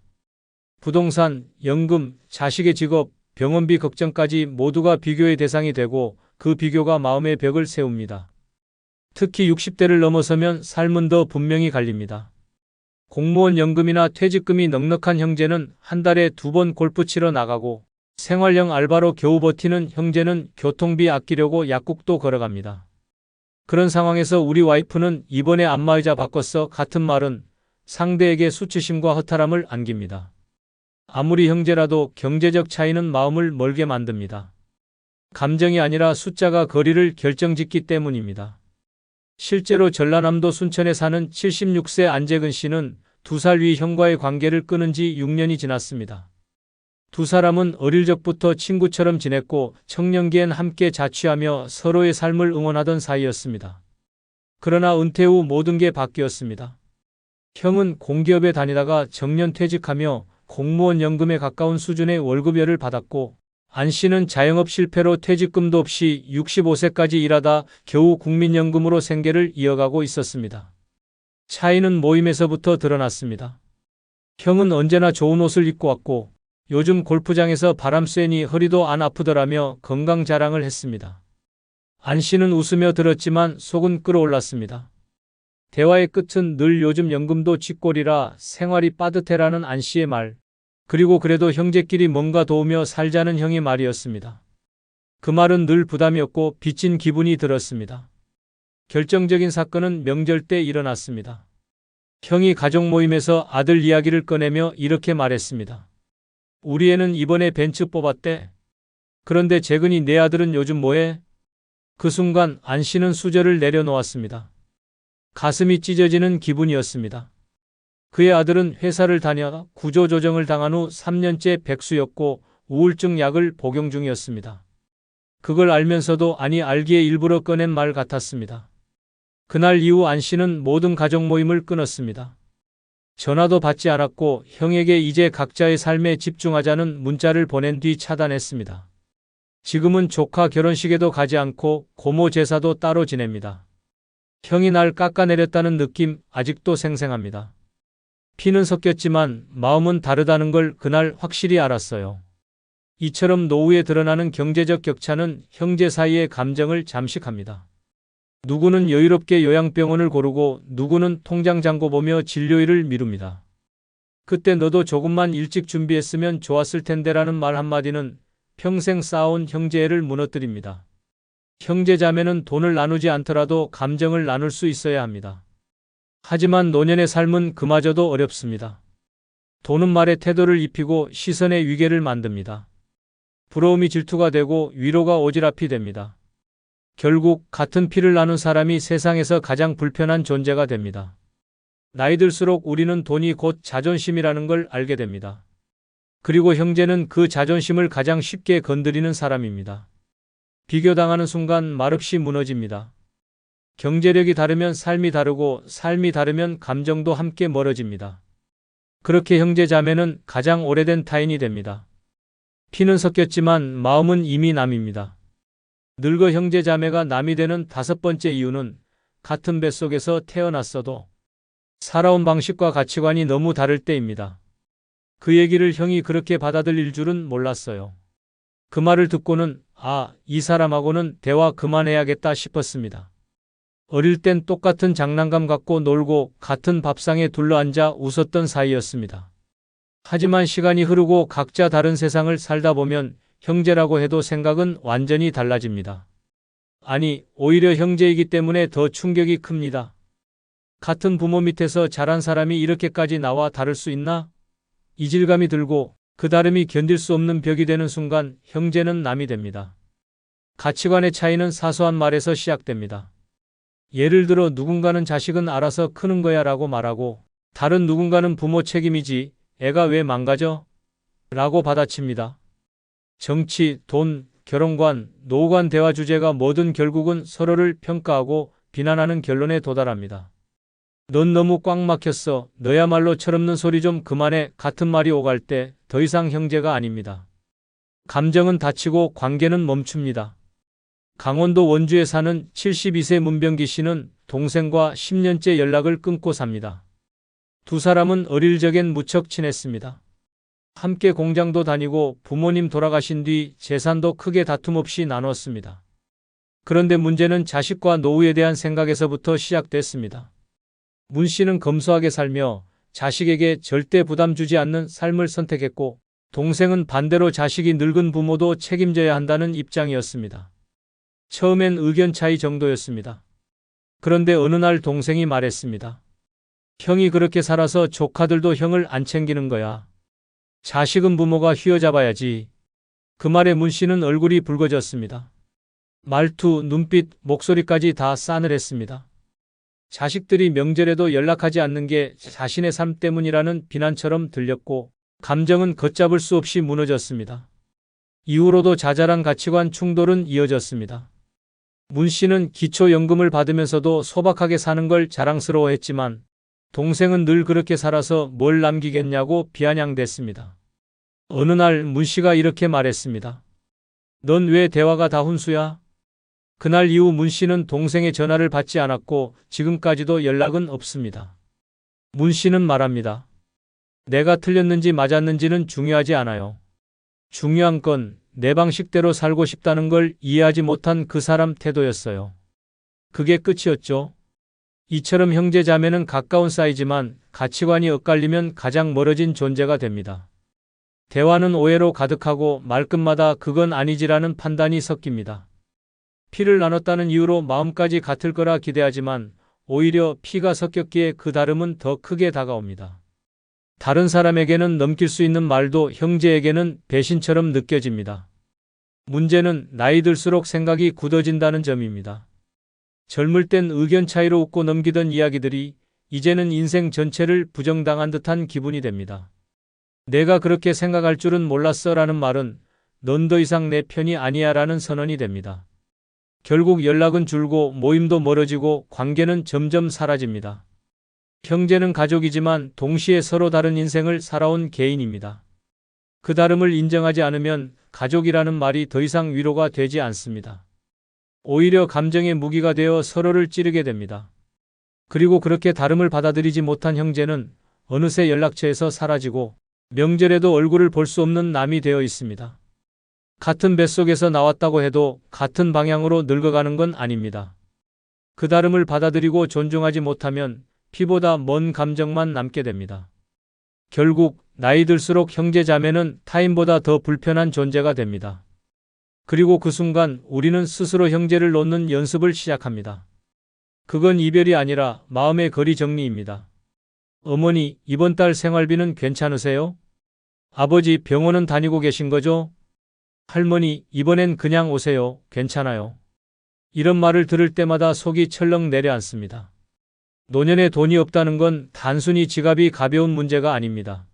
부동산, 연금, 자식의 직업, 병원비 걱정까지 모두가 비교의 대상이 되고 그 비교가 마음의 벽을 세웁니다. 특히 60대를 넘어서면 삶은 더 분명히 갈립니다. 공무원 연금이나 퇴직금이 넉넉한 형제는 한 달에 2번 골프 치러 나가고 생활형 알바로 겨우 버티는 형제는 교통비 아끼려고 약국도 걸어갑니다. 그런 상황에서 우리 와이프는 이번에 안마의자 바꿨어 같은 말은 상대에게 수치심과 허탈함을 안깁니다. 아무리 형제라도 경제적 차이는 마음을 멀게 만듭니다. 감정이 아니라 숫자가 거리를 결정짓기 때문입니다. 실제로 전라남도 순천에 사는 76세 안재근 씨는 2살 위 형과의 관계를 끊은 지 6년이 지났습니다. 두 사람은 어릴 적부터 친구처럼 지냈고 청년기엔 함께 자취하며 서로의 삶을 응원하던 사이였습니다. 그러나 은퇴 후 모든 게 바뀌었습니다. 형은 공기업에 다니다가 정년퇴직하며 공무원 연금에 가까운 수준의 월급여를 받았고 안 씨는 자영업 실패로 퇴직금도 없이 65세까지 일하다 겨우 국민연금으로 생계를 이어가고 있었습니다. 차이는 모임에서부터 드러났습니다. 형은 언제나 좋은 옷을 입고 왔고 요즘 골프장에서 바람 쐬니 허리도 안 아프더라며 건강 자랑을 했습니다. 안 씨는 웃으며 들었지만 속은 끓어올랐습니다. 대화의 끝은 늘 요즘 연금도 쥐꼬리라 생활이 빠듯해라는 안 씨의 말. 그리고 그래도 형제끼리 뭔가 도우며 살자는 형의 말이었습니다. 그 말은 늘 부담이었고 빚진 기분이 들었습니다. 결정적인 사건은 명절 때 일어났습니다. 형이 가족 모임에서 아들 이야기를 꺼내며 이렇게 말했습니다. 우리 애는 이번에 벤츠 뽑았대. 그런데 재근이 내 아들은 요즘 뭐해? 그 순간 안 씨는 수저를 내려놓았습니다. 가슴이 찢어지는 기분이었습니다. 그의 아들은 회사를 다녀 구조조정을 당한 후 3년째 백수였고 우울증 약을 복용 중이었습니다. 그걸 알면서도 아니 알기에 일부러 꺼낸 말 같았습니다. 그날 이후 안 씨는 모든 가족 모임을 끊었습니다. 전화도 받지 않았고 형에게 이제 각자의 삶에 집중하자는 문자를 보낸 뒤 차단했습니다. 지금은 조카 결혼식에도 가지 않고 고모 제사도 따로 지냅니다. 형이 날 깎아내렸다는 느낌 아직도 생생합니다. 피는 섞였지만 마음은 다르다는 걸 그날 확실히 알았어요. 이처럼 노후에 드러나는 경제적 격차는 형제 사이의 감정을 잠식합니다. 누구는 여유롭게 요양병원을 고르고 누구는 통장 잔고 보며 진료일을 미룹니다. 그때 너도 조금만 일찍 준비했으면 좋았을 텐데라는 말 한마디는 평생 쌓아온 형제애를 무너뜨립니다. 형제자매는 돈을 나누지 않더라도 감정을 나눌 수 있어야 합니다. 하지만 노년의 삶은 그마저도 어렵습니다. 돈은 말에 태도를 입히고 시선의 위계를 만듭니다. 부러움이 질투가 되고 위로가 오지랖이 됩니다. 결국 같은 피를 나눈 사람이 세상에서 가장 불편한 존재가 됩니다. 나이 들수록 우리는 돈이 곧 자존심이라는 걸 알게 됩니다. 그리고 형제는 그 자존심을 가장 쉽게 건드리는 사람입니다. 비교당하는 순간 말없이 무너집니다. 경제력이 다르면 삶이 다르고 삶이 다르면 감정도 함께 멀어집니다. 그렇게 형제자매는 가장 오래된 타인이 됩니다. 피는 섞였지만 마음은 이미 남입니다. 늙어 형제자매가 남이 되는 5번째 이유는 같은 뱃속에서 태어났어도 살아온 방식과 가치관이 너무 다를 때입니다. 그 얘기를 형이 그렇게 받아들일 줄은 몰랐어요. 그 말을 듣고는 이 사람하고는 대화 그만해야겠다 싶었습니다. 어릴 땐 똑같은 장난감 갖고 놀고 같은 밥상에 둘러앉아 웃었던 사이였습니다. 하지만 시간이 흐르고 각자 다른 세상을 살다 보면 형제라고 해도 생각은 완전히 달라집니다. 아니, 오히려 형제이기 때문에 더 충격이 큽니다. 같은 부모 밑에서 자란 사람이 이렇게까지 나와 다를 수 있나? 이질감이 들고 그 다름이 견딜 수 없는 벽이 되는 순간 형제는 남이 됩니다. 가치관의 차이는 사소한 말에서 시작됩니다. 예를 들어 누군가는 자식은 알아서 크는 거야 라고 말하고 다른 누군가는 부모 책임이지 애가 왜 망가져? 라고 받아칩니다. 정치, 돈, 결혼관, 노후관 대화 주제가 뭐든 결국은 서로를 평가하고 비난하는 결론에 도달합니다. 넌 너무 꽉 막혔어. 너야말로 철없는 소리 좀 그만해. 같은 말이 오갈 때 더 이상 형제가 아닙니다. 감정은 다치고 관계는 멈춥니다. 강원도 원주에 사는 72세 문병기 씨는 동생과 10년째 연락을 끊고 삽니다. 두 사람은 어릴 적엔 무척 친했습니다. 함께 공장도 다니고 부모님 돌아가신 뒤 재산도 크게 다툼 없이 나눴습니다. 그런데 문제는 자식과 노후에 대한 생각에서부터 시작됐습니다. 문 씨는 검소하게 살며 자식에게 절대 부담 주지 않는 삶을 선택했고, 동생은 반대로 자식이 늙은 부모도 책임져야 한다는 입장이었습니다. 처음엔 의견 차이 정도였습니다. 그런데 어느 날 동생이 말했습니다. 형이 그렇게 살아서 조카들도 형을 안 챙기는 거야. 자식은 부모가 휘어잡아야지. 그 말에 문 씨는 얼굴이 붉어졌습니다. 말투, 눈빛, 목소리까지 다 싸늘했습니다. 자식들이 명절에도 연락하지 않는 게 자신의 삶 때문이라는 비난처럼 들렸고, 감정은 걷잡을 수 없이 무너졌습니다. 이후로도 자잘한 가치관 충돌은 이어졌습니다. 문 씨는 기초연금을 받으면서도 소박하게 사는 걸 자랑스러워했지만, 동생은 늘 그렇게 살아서 뭘 남기겠냐고 비아냥댔습니다. 어느 날 문 씨가 이렇게 말했습니다. 넌 왜 대화가 다 훈수야? 그날 이후 문 씨는 동생의 전화를 받지 않았고 지금까지도 연락은 없습니다. 문 씨는 말합니다. 내가 틀렸는지 맞았는지는 중요하지 않아요. 중요한 건 내 방식대로 살고 싶다는 걸 이해하지 못한 그 사람 태도였어요. 그게 끝이었죠. 이처럼 형제 자매는 가까운 사이지만 가치관이 엇갈리면 가장 멀어진 존재가 됩니다. 대화는 오해로 가득하고 말끝마다 그건 아니지라는 판단이 섞입니다. 피를 나눴다는 이유로 마음까지 같을 거라 기대하지만 오히려 피가 섞였기에 그 다름은 더 크게 다가옵니다. 다른 사람에게는 넘길 수 있는 말도 형제에게는 배신처럼 느껴집니다. 문제는 나이 들수록 생각이 굳어진다는 점입니다. 젊을 땐 의견 차이로 웃고 넘기던 이야기들이 이제는 인생 전체를 부정당한 듯한 기분이 됩니다. 내가 그렇게 생각할 줄은 몰랐어 라는 말은 넌 더 이상 내 편이 아니야 라는 선언이 됩니다. 결국 연락은 줄고 모임도 멀어지고 관계는 점점 사라집니다. 형제는 가족이지만 동시에 서로 다른 인생을 살아온 개인입니다. 그 다름을 인정하지 않으면 가족이라는 말이 더 이상 위로가 되지 않습니다. 오히려 감정의 무기가 되어 서로를 찌르게 됩니다. 그리고 그렇게 다름을 받아들이지 못한 형제는 어느새 연락처에서 사라지고 명절에도 얼굴을 볼 수 없는 남이 되어 있습니다. 같은 뱃속에서 나왔다고 해도 같은 방향으로 늙어가는 건 아닙니다. 그 다름을 받아들이고 존중하지 못하면 피보다 먼 감정만 남게 됩니다. 결국 나이 들수록 형제 자매는 타인보다 더 불편한 존재가 됩니다. 그리고 그 순간 우리는 스스로 형제를 놓는 연습을 시작합니다. 그건 이별이 아니라 마음의 거리 정리입니다. 어머니, 이번 달 생활비는 괜찮으세요? 아버지, 병원은 다니고 계신 거죠? 할머니, 이번엔 그냥 오세요. 괜찮아요. 이런 말을 들을 때마다 속이 철렁 내려앉습니다. 노년에 돈이 없다는 건 단순히 지갑이 가벼운 문제가 아닙니다.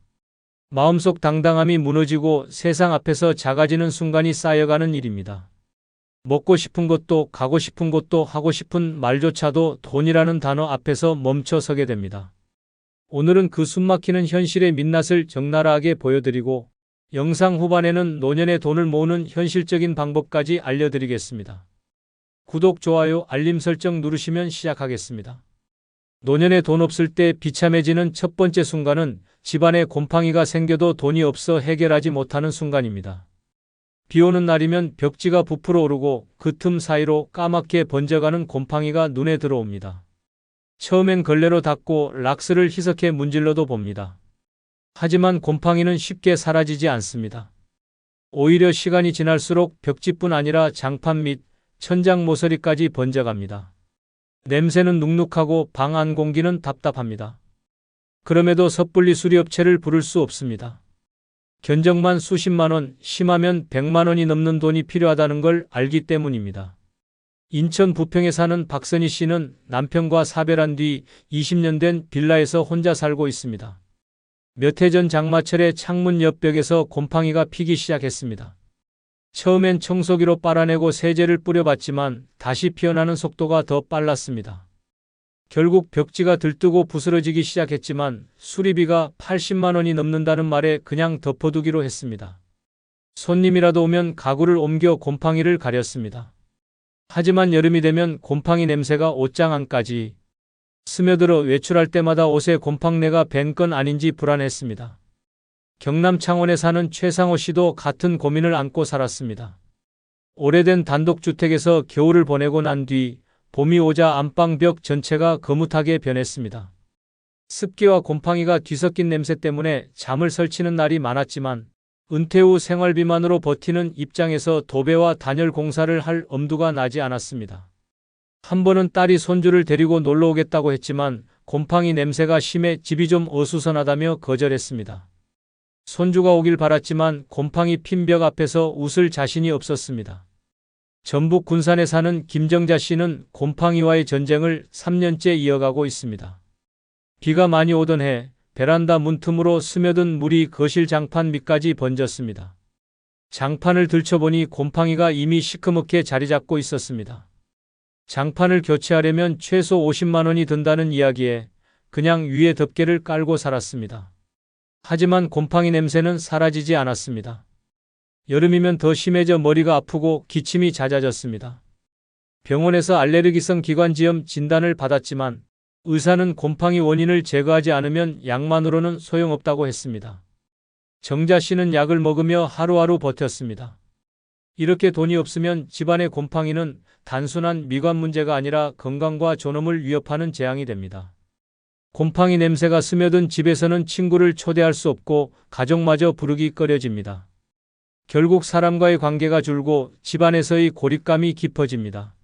마음속 당당함이 무너지고 세상 앞에서 작아지는 순간이 쌓여가는 일입니다. 먹고 싶은 것도 가고 싶은 곳도 하고 싶은 말조차도 돈이라는 단어 앞에서 멈춰 서게 됩니다. 오늘은 그 숨막히는 현실의 민낯을 적나라하게 보여드리고 영상 후반에는 노년에 돈을 모으는 현실적인 방법까지 알려드리겠습니다. 구독, 좋아요, 알림 설정 누르시면 시작하겠습니다. 노년에 돈 없을 때 비참해지는 첫 번째 순간은 집안에 곰팡이가 생겨도 돈이 없어 해결하지 못하는 순간입니다. 비 오는 날이면 벽지가 부풀어 오르고 그 틈 사이로 까맣게 번져가는 곰팡이가 눈에 들어옵니다. 처음엔 걸레로 닦고 락스를 희석해 문질러도 봅니다. 하지만 곰팡이는 쉽게 사라지지 않습니다. 오히려 시간이 지날수록 벽지뿐 아니라 장판 및 천장 모서리까지 번져갑니다. 냄새는 눅눅하고 방 안 공기는 답답합니다. 그럼에도 섣불리 수리업체를 부를 수 없습니다. 견적만 수십만 원, 심하면 100만 원이 넘는 돈이 필요하다는 걸 알기 때문입니다. 인천 부평에 사는 박선희 씨는 남편과 사별한 뒤 20년 된 빌라에서 혼자 살고 있습니다. 몇 해 전 장마철에 창문 옆 벽에서 곰팡이가 피기 시작했습니다. 처음엔 청소기로 빨아내고 세제를 뿌려봤지만 다시 피어나는 속도가 더 빨랐습니다. 결국 벽지가 들뜨고 부스러지기 시작했지만 수리비가 80만 원이 넘는다는 말에 그냥 덮어두기로 했습니다. 손님이라도 오면 가구를 옮겨 곰팡이를 가렸습니다. 하지만 여름이 되면 곰팡이 냄새가 옷장 안까지 스며들어 외출할 때마다 옷에 곰팡내가 밴 건 아닌지 불안했습니다. 경남 창원에 사는 최상호 씨도 같은 고민을 안고 살았습니다. 오래된 단독주택에서 겨울을 보내고 난 뒤 봄이 오자 안방 벽 전체가 거뭇하게 변했습니다. 습기와 곰팡이가 뒤섞인 냄새 때문에 잠을 설치는 날이 많았지만 은퇴 후 생활비만으로 버티는 입장에서 도배와 단열 공사를 할 엄두가 나지 않았습니다. 한 번은 딸이 손주를 데리고 놀러 오겠다고 했지만 곰팡이 냄새가 심해 집이 좀 어수선하다며 거절했습니다. 손주가 오길 바랐지만 곰팡이 핀 벽 앞에서 웃을 자신이 없었습니다. 전북 군산에 사는 김정자 씨는 곰팡이와의 전쟁을 3년째 이어가고 있습니다. 비가 많이 오던 해 베란다 문틈으로 스며든 물이 거실 장판 밑까지 번졌습니다. 장판을 들춰보니 곰팡이가 이미 시커멓게 자리 잡고 있었습니다. 장판을 교체하려면 최소 50만 원이 든다는 이야기에 그냥 위에 덮개를 깔고 살았습니다. 하지만 곰팡이 냄새는 사라지지 않았습니다. 여름이면 더 심해져 머리가 아프고 기침이 잦아졌습니다. 병원에서 알레르기성 기관지염 진단을 받았지만 의사는 곰팡이 원인을 제거하지 않으면 약만으로는 소용없다고 했습니다. 정자 씨는 약을 먹으며 하루하루 버텼습니다. 이렇게 돈이 없으면 집안의 곰팡이는 단순한 미관 문제가 아니라 건강과 존엄을 위협하는 재앙이 됩니다. 곰팡이 냄새가 스며든 집에서는 친구를 초대할 수 없고 가족마저 부르기 꺼려집니다. 결국 사람과의 관계가 줄고 집안에서의 고립감이 깊어집니다.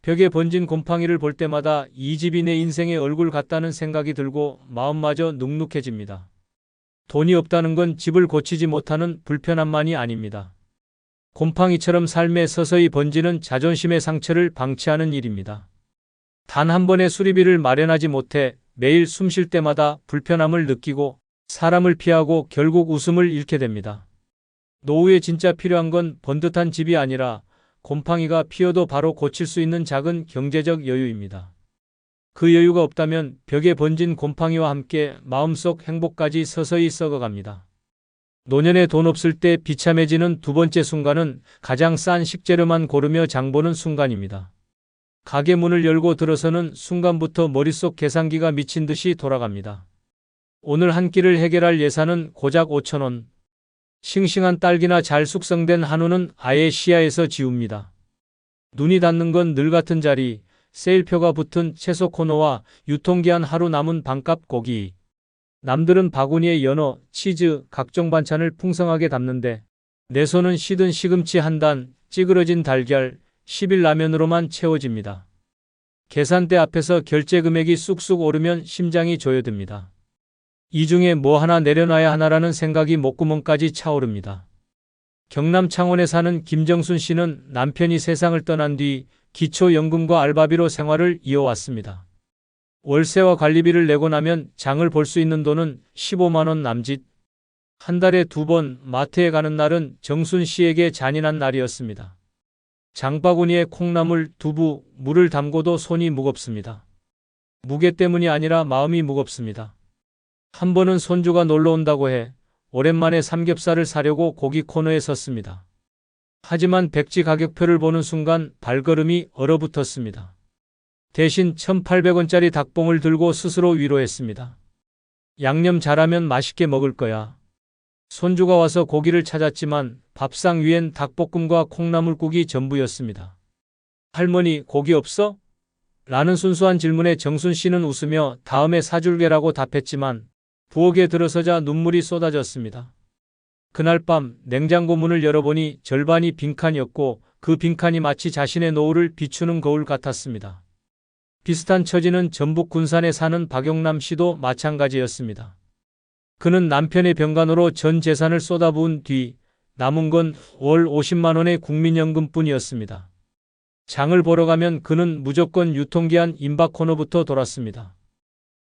벽에 번진 곰팡이를 볼 때마다 이 집이 내 인생의 얼굴 같다는 생각이 들고 마음마저 눅눅해집니다. 돈이 없다는 건 집을 고치지 못하는 불편함만이 아닙니다. 곰팡이처럼 삶에 서서히 번지는 자존심의 상처를 방치하는 일입니다. 단 한 번의 수리비를 마련하지 못해 매일 숨 쉴 때마다 불편함을 느끼고 사람을 피하고 결국 웃음을 잃게 됩니다. 노후에 진짜 필요한 건 번듯한 집이 아니라 곰팡이가 피어도 바로 고칠 수 있는 작은 경제적 여유입니다. 그 여유가 없다면 벽에 번진 곰팡이와 함께 마음속 행복까지 서서히 썩어갑니다. 노년에 돈 없을 때 비참해지는 두 번째 순간은 가장 싼 식재료만 고르며 장보는 순간입니다. 가게 문을 열고 들어서는 순간부터 머릿속 계산기가 미친 듯이 돌아갑니다. 오늘 한 끼를 해결할 예산은 고작 5천 원. 싱싱한 딸기나 잘 숙성된 한우는 아예 시야에서 지웁니다. 눈이 닿는 건 늘 같은 자리, 세일표가 붙은 채소 코너와 유통기한 하루 남은 반값 고기. 남들은 바구니에 연어, 치즈, 각종 반찬을 풍성하게 담는데 내 손은 시든 시금치 한 단, 찌그러진 달걀, 10일 라면으로만 채워집니다. 계산대 앞에서 결제 금액이 쑥쑥 오르면 심장이 조여듭니다. 이 중에 뭐 하나 내려놔야 하나라는 생각이 목구멍까지 차오릅니다. 경남 창원에 사는 김정순 씨는 남편이 세상을 떠난 뒤 기초연금과 알바비로 생활을 이어왔습니다. 월세와 관리비를 내고 나면 장을 볼 수 있는 돈은 15만 원 남짓. 한 달에 2번 마트에 가는 날은 정순 씨에게 잔인한 날이었습니다. 장바구니에 콩나물, 두부, 물을 담고도 손이 무겁습니다. 무게 때문이 아니라 마음이 무겁습니다. 한 번은 손주가 놀러 온다고 해 오랜만에 삼겹살을 사려고 고기 코너에 섰습니다. 하지만 백지 가격표를 보는 순간 발걸음이 얼어붙었습니다. 대신 1,800원짜리 닭봉을 들고 스스로 위로했습니다. 양념 잘하면 맛있게 먹을 거야. 손주가 와서 고기를 찾았지만 밥상 위엔 닭볶음과 콩나물국이 전부였습니다. 할머니, 고기 없어? 라는 순수한 질문에 정순 씨는 웃으며 다음에 사줄게라고 답했지만 부엌에 들어서자 눈물이 쏟아졌습니다. 그날 밤 냉장고 문을 열어보니 절반이 빈칸이었고 그 빈칸이 마치 자신의 노후를 비추는 거울 같았습니다. 비슷한 처지는 전북 군산에 사는 박용남 씨도 마찬가지였습니다. 그는 남편의 병간호로 전 재산을 쏟아부은 뒤 남은 건 월 50만 원의 국민연금뿐이었습니다. 장을 보러 가면 그는 무조건 유통기한 임박 코너부터 돌았습니다.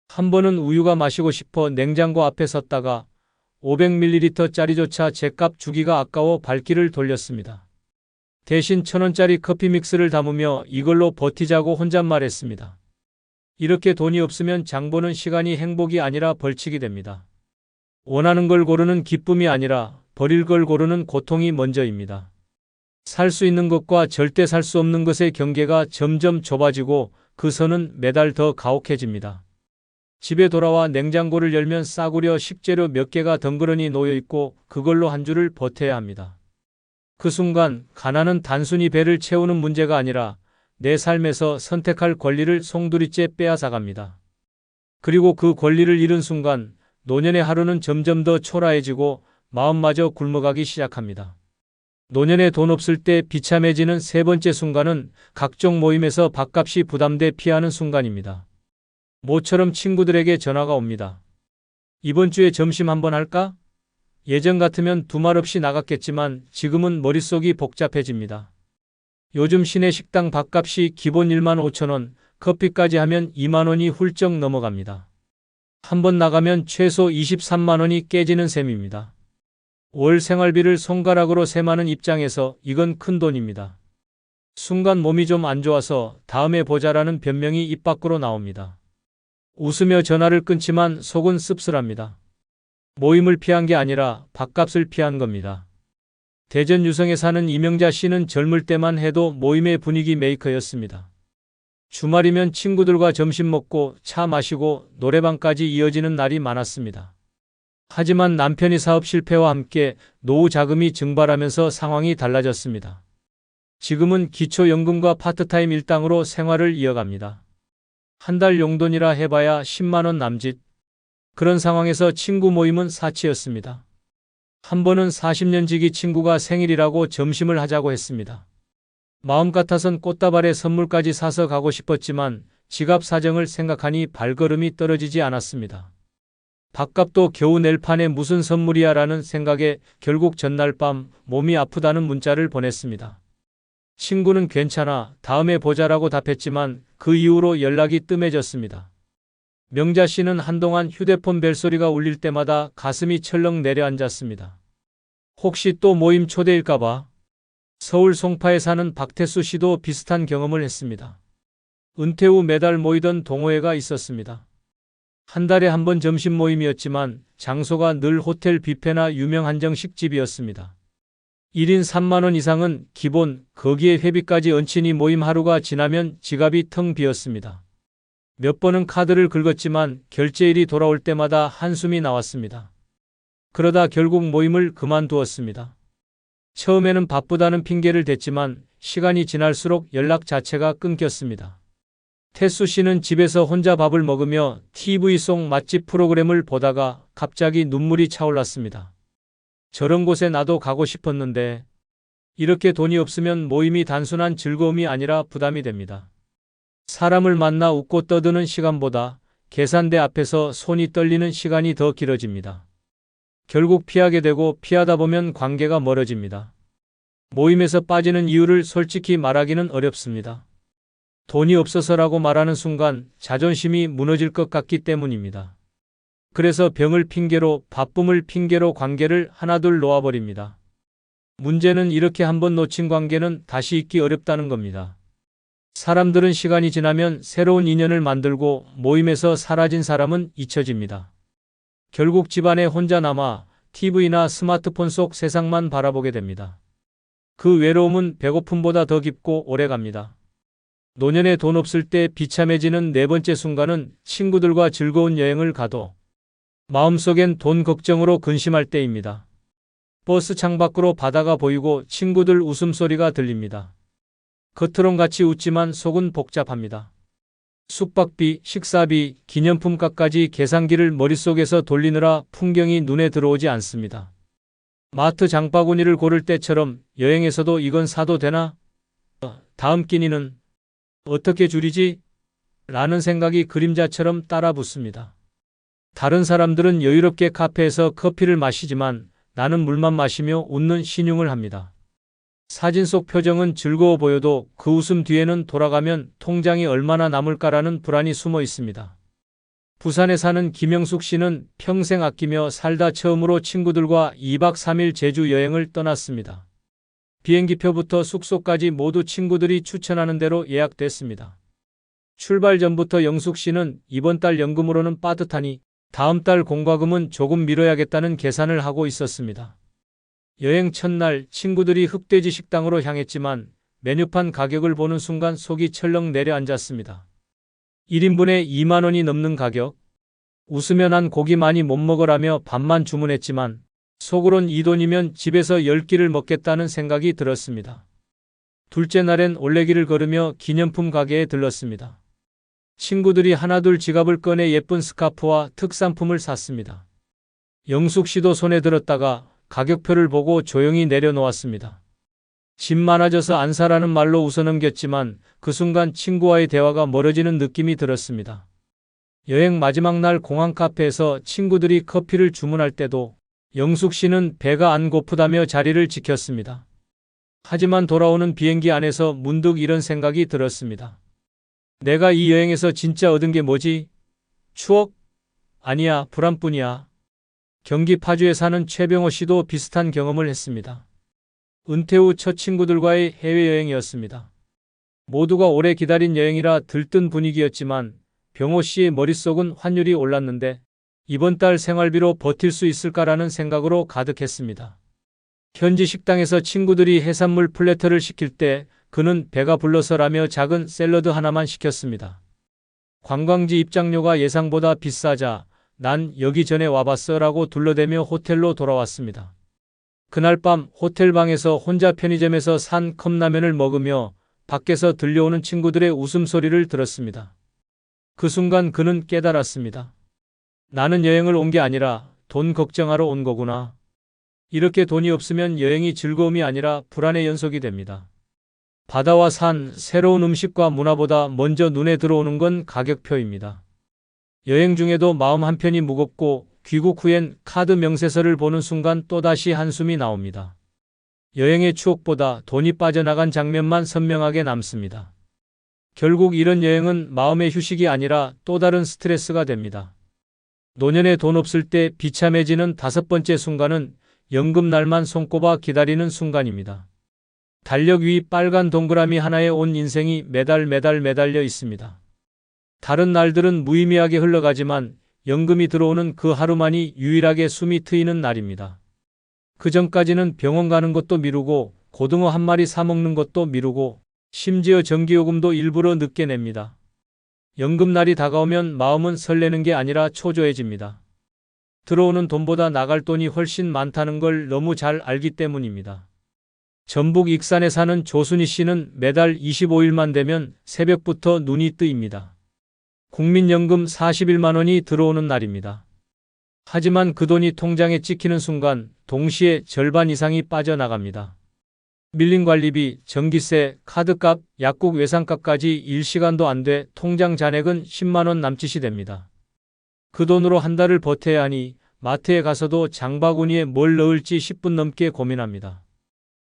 한 번은 우유가 마시고 싶어 냉장고 앞에 섰다가 500ml짜리조차 제값 주기가 아까워 발길을 돌렸습니다. 대신 1,000원짜리 커피 믹스를 담으며 이걸로 버티자고 혼잣말했습니다. 이렇게 돈이 없으면 장 보는 시간이 행복이 아니라 벌칙이 됩니다. 원하는 걸 고르는 기쁨이 아니라 버릴 걸 고르는 고통이 먼저입니다. 살 수 있는 것과 절대 살 수 없는 것의 경계가 점점 좁아지고 그 선은 매달 더 가혹해집니다. 집에 돌아와 냉장고를 열면 싸구려 식재료 몇 개가 덩그러니 놓여 있고 그걸로 한 주를 버텨야 합니다. 그 순간 가난은 단순히 배를 채우는 문제가 아니라 내 삶에서 선택할 권리를 송두리째 빼앗아갑니다. 그리고 그 권리를 잃은 순간 노년의 하루는 점점 더 초라해지고 마음마저 굶어가기 시작합니다. 노년에 돈 없을 때 비참해지는 세 번째 순간은 각종 모임에서 밥값이 부담돼 피하는 순간입니다. 모처럼 친구들에게 전화가 옵니다. 이번 주에 점심 한번 할까? 예전 같으면 두말 없이 나갔겠지만 지금은 머릿속이 복잡해집니다. 요즘 시내 식당 밥값이 기본 1만 5천 원, 커피까지 하면 2만 원이 훌쩍 넘어갑니다. 한번 나가면 최소 23만 원이 깨지는 셈입니다. 월 생활비를 손가락으로 셈하는 입장에서 이건 큰 돈입니다. 순간 몸이 좀 안 좋아서 다음에 보자라는 변명이 입 밖으로 나옵니다. 웃으며 전화를 끊지만 속은 씁쓸합니다. 모임을 피한 게 아니라 밥값을 피한 겁니다. 대전 유성에 사는 이명자 씨는 젊을 때만 해도 모임의 분위기 메이커였습니다. 주말이면 친구들과 점심 먹고 차 마시고 노래방까지 이어지는 날이 많았습니다. 하지만 남편이 사업 실패와 함께 노후 자금이 증발하면서 상황이 달라졌습니다. 지금은 기초연금과 파트타임 일당으로 생활을 이어갑니다. 한 달 용돈이라 해봐야 10만 원 남짓. 그런 상황에서 친구 모임은 사치였습니다. 한 번은 40년 지기 친구가 생일이라고 점심을 하자고 했습니다. 마음 같아선 꽃다발에 선물까지 사서 가고 싶었지만 지갑 사정을 생각하니 발걸음이 떨어지지 않았습니다. 밥값도 겨우 낼 판에 무슨 선물이야 라는 생각에 결국 전날 밤 몸이 아프다는 문자를 보냈습니다. 친구는 괜찮아, 다음에 보자라고 답했지만 그 이후로 연락이 뜸해졌습니다. 명자 씨는 한동안 휴대폰 벨소리가 울릴 때마다 가슴이 철렁 내려앉았습니다. 혹시 또 모임 초대일까봐. 서울 송파에 사는 박태수 씨도 비슷한 경험을 했습니다. 은퇴 후 매달 모이던 동호회가 있었습니다. 한 달에 한 번 점심 모임이었지만 장소가 늘 호텔 뷔페나 유명 한정식집이었습니다. 1인 3만 원 이상은 기본, 거기에 회비까지 얹히니 모임 하루가 지나면 지갑이 텅 비었습니다. 몇 번은 카드를 긁었지만 결제일이 돌아올 때마다 한숨이 나왔습니다. 그러다 결국 모임을 그만두었습니다. 처음에는 바쁘다는 핑계를 댔지만 시간이 지날수록 연락 자체가 끊겼습니다. 태수 씨는 집에서 혼자 밥을 먹으며 TV 속 맛집 프로그램을 보다가 갑자기 눈물이 차올랐습니다. 저런 곳에 나도 가고 싶었는데 이렇게 돈이 없으면 모임이 단순한 즐거움이 아니라 부담이 됩니다. 사람을 만나 웃고 떠드는 시간보다 계산대 앞에서 손이 떨리는 시간이 더 길어집니다. 결국 피하게 되고 피하다 보면 관계가 멀어집니다. 모임에서 빠지는 이유를 솔직히 말하기는 어렵습니다. 돈이 없어서라고 말하는 순간 자존심이 무너질 것 같기 때문입니다. 그래서 병을 핑계로, 바쁨을 핑계로 관계를 하나둘 놓아버립니다. 문제는 이렇게 한번 놓친 관계는 다시 잇기 어렵다는 겁니다. 사람들은 시간이 지나면 새로운 인연을 만들고 모임에서 사라진 사람은 잊혀집니다. 결국 집안에 혼자 남아 TV나 스마트폰 속 세상만 바라보게 됩니다. 그 외로움은 배고픔보다 더 깊고 오래갑니다. 노년에 돈 없을 때 비참해지는 네 번째 순간은 친구들과 즐거운 여행을 가도 마음속엔 돈 걱정으로 근심할 때입니다. 버스 창밖으로 바다가 보이고 친구들 웃음소리가 들립니다. 겉으론 같이 웃지만 속은 복잡합니다. 숙박비, 식사비, 기념품값까지 계산기를 머릿속에서 돌리느라 풍경이 눈에 들어오지 않습니다. 마트 장바구니를 고를 때처럼 여행에서도 이건 사도 되나? 다음 끼니는 어떻게 줄이지? 라는 생각이 그림자처럼 따라 붙습니다. 다른 사람들은 여유롭게 카페에서 커피를 마시지만 나는 물만 마시며 웃는 신용을 합니다. 사진 속 표정은 즐거워 보여도 그 웃음 뒤에는 돌아가면 통장이 얼마나 남을까라는 불안이 숨어 있습니다. 부산에 사는 김영숙 씨는 평생 아끼며 살다 처음으로 친구들과 2박 3일 제주 여행을 떠났습니다. 비행기표부터 숙소까지 모두 친구들이 추천하는 대로 예약됐습니다. 출발 전부터 영숙 씨는 이번 달 연금으로는 빠듯하니 다음 달 공과금은 조금 미뤄야겠다는 계산을 하고 있었습니다. 여행 첫날 친구들이 흑돼지 식당으로 향했지만 메뉴판 가격을 보는 순간 속이 철렁 내려앉았습니다. 1인분에 2만 원이 넘는 가격. 웃으며 난 고기 많이 못 먹으라며 밥만 주문했지만 속으론 이 돈이면 집에서 10끼를 먹겠다는 생각이 들었습니다. 둘째 날엔 올레길을 걸으며 기념품 가게에 들렀습니다. 친구들이 하나둘 지갑을 꺼내 예쁜 스카프와 특산품을 샀습니다. 영숙 씨도 손에 들었다가 가격표를 보고 조용히 내려놓았습니다. 집 많아져서 안 사라는 말로 웃어넘겼지만 그 순간 친구와의 대화가 멀어지는 느낌이 들었습니다. 여행 마지막 날 공항 카페에서 친구들이 커피를 주문할 때도 영숙 씨는 배가 안 고프다며 자리를 지켰습니다. 하지만 돌아오는 비행기 안에서 문득 이런 생각이 들었습니다. 내가 이 여행에서 진짜 얻은 게 뭐지? 추억? 아니야, 불안뿐이야. 경기 파주에 사는 최병호 씨도 비슷한 경험을 했습니다. 은퇴 후 첫 친구들과의 해외여행이었습니다. 모두가 오래 기다린 여행이라 들뜬 분위기였지만 병호 씨의 머릿속은 환율이 올랐는데 이번 달 생활비로 버틸 수 있을까라는 생각으로 가득했습니다. 현지 식당에서 친구들이 해산물 플래터를 시킬 때 그는 배가 불러서라며 작은 샐러드 하나만 시켰습니다. 관광지 입장료가 예상보다 비싸자 난 여기 전에 와봤어 라고 둘러대며 호텔로 돌아왔습니다. 그날 밤 호텔 방에서 혼자 편의점에서 산 컵라면을 먹으며 밖에서 들려오는 친구들의 웃음소리를 들었습니다. 그 순간 그는 깨달았습니다. 나는 여행을 온 게 아니라 돈 걱정하러 온 거구나. 이렇게 돈이 없으면 여행이 즐거움이 아니라 불안의 연속이 됩니다. 바다와 산, 새로운 음식과 문화보다 먼저 눈에 들어오는 건 가격표입니다. 여행 중에도 마음 한편이 무겁고 귀국 후엔 카드 명세서를 보는 순간 또다시 한숨이 나옵니다. 여행의 추억보다 돈이 빠져나간 장면만 선명하게 남습니다. 결국 이런 여행은 마음의 휴식이 아니라 또 다른 스트레스가 됩니다. 노년에 돈 없을 때 비참해지는 5번째 순간은 연금날만 손꼽아 기다리는 순간입니다. 달력 위 빨간 동그라미 하나에 온 인생이 매달려 있습니다. 다른 날들은 무의미하게 흘러가지만 연금이 들어오는 그 하루만이 유일하게 숨이 트이는 날입니다. 그 전까지는 병원 가는 것도 미루고 고등어 한 마리 사 먹는 것도 미루고 심지어 전기요금도 일부러 늦게 냅니다. 연금날이 다가오면 마음은 설레는 게 아니라 초조해집니다. 들어오는 돈보다 나갈 돈이 훨씬 많다는 걸 너무 잘 알기 때문입니다. 전북 익산에 사는 조순희 씨는 매달 25일만 되면 새벽부터 눈이 뜨입니다. 국민연금 41만 원이 들어오는 날입니다. 하지만 그 돈이 통장에 찍히는 순간 동시에 절반 이상이 빠져나갑니다. 밀린 관리비, 전기세, 카드값, 약국 외상값까지 일시간도 안 돼 통장 잔액은 10만 원 남짓이 됩니다. 그 돈으로 한 달을 버텨야 하니 마트에 가서도 장바구니에 뭘 넣을지 10분 넘게 고민합니다.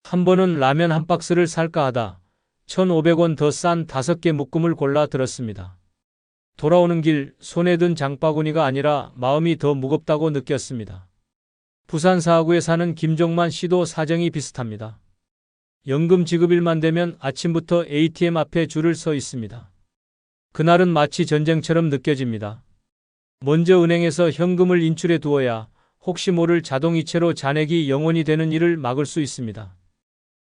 한 번은 라면 한 박스를 살까 하다 1,500원 더 싼 5개 묶음을 골라 들었습니다. 돌아오는 길 손에 든 장바구니가 아니라 마음이 더 무겁다고 느꼈습니다. 부산 사하구에 사는 김종만 씨도 사정이 비슷합니다. 연금 지급일만 되면 아침부터 ATM 앞에 줄을 서 있습니다. 그날은 마치 전쟁처럼 느껴집니다. 먼저 은행에서 현금을 인출해 두어야 혹시 모를 자동이체로 잔액이 0원이 되는 일을 막을 수 있습니다.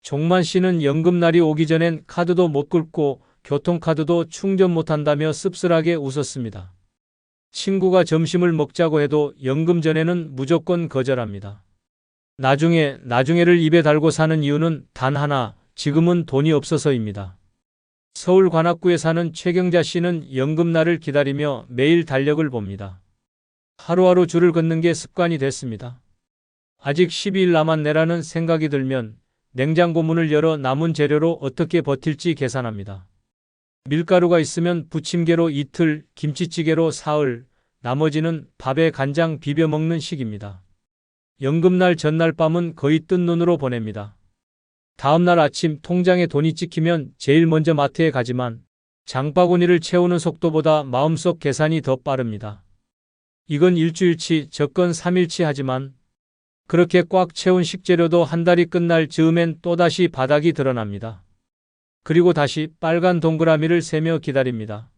종만 씨는 연금날이 오기 전엔 카드도 못 긁고 교통카드도 충전 못한다며 씁쓸하게 웃었습니다. 친구가 점심을 먹자고 해도 연금 전에는 무조건 거절합니다. 나중에를 입에 달고 사는 이유는 단 하나, 지금은 돈이 없어서입니다. 서울 관악구에 사는 최경자 씨는 연금날을 기다리며 매일 달력을 봅니다. 하루하루 줄을 긋는 게 습관이 됐습니다. 아직 12일 남았네라는 생각이 들면 냉장고 문을 열어 남은 재료로 어떻게 버틸지 계산합니다. 밀가루가 있으면 부침개로 이틀, 김치찌개로 사흘, 나머지는 밥에 간장 비벼 먹는 식입니다. 연금날 전날 밤은 거의 뜬 눈으로 보냅니다. 다음날 아침 통장에 돈이 찍히면 제일 먼저 마트에 가지만 장바구니를 채우는 속도보다 마음속 계산이 더 빠릅니다. 이건 일주일치, 저건 3일치 하지만 그렇게 꽉 채운 식재료도 한 달이 끝날 즈음엔 또다시 바닥이 드러납니다. 그리고 다시 빨간 동그라미를 세며 기다립니다.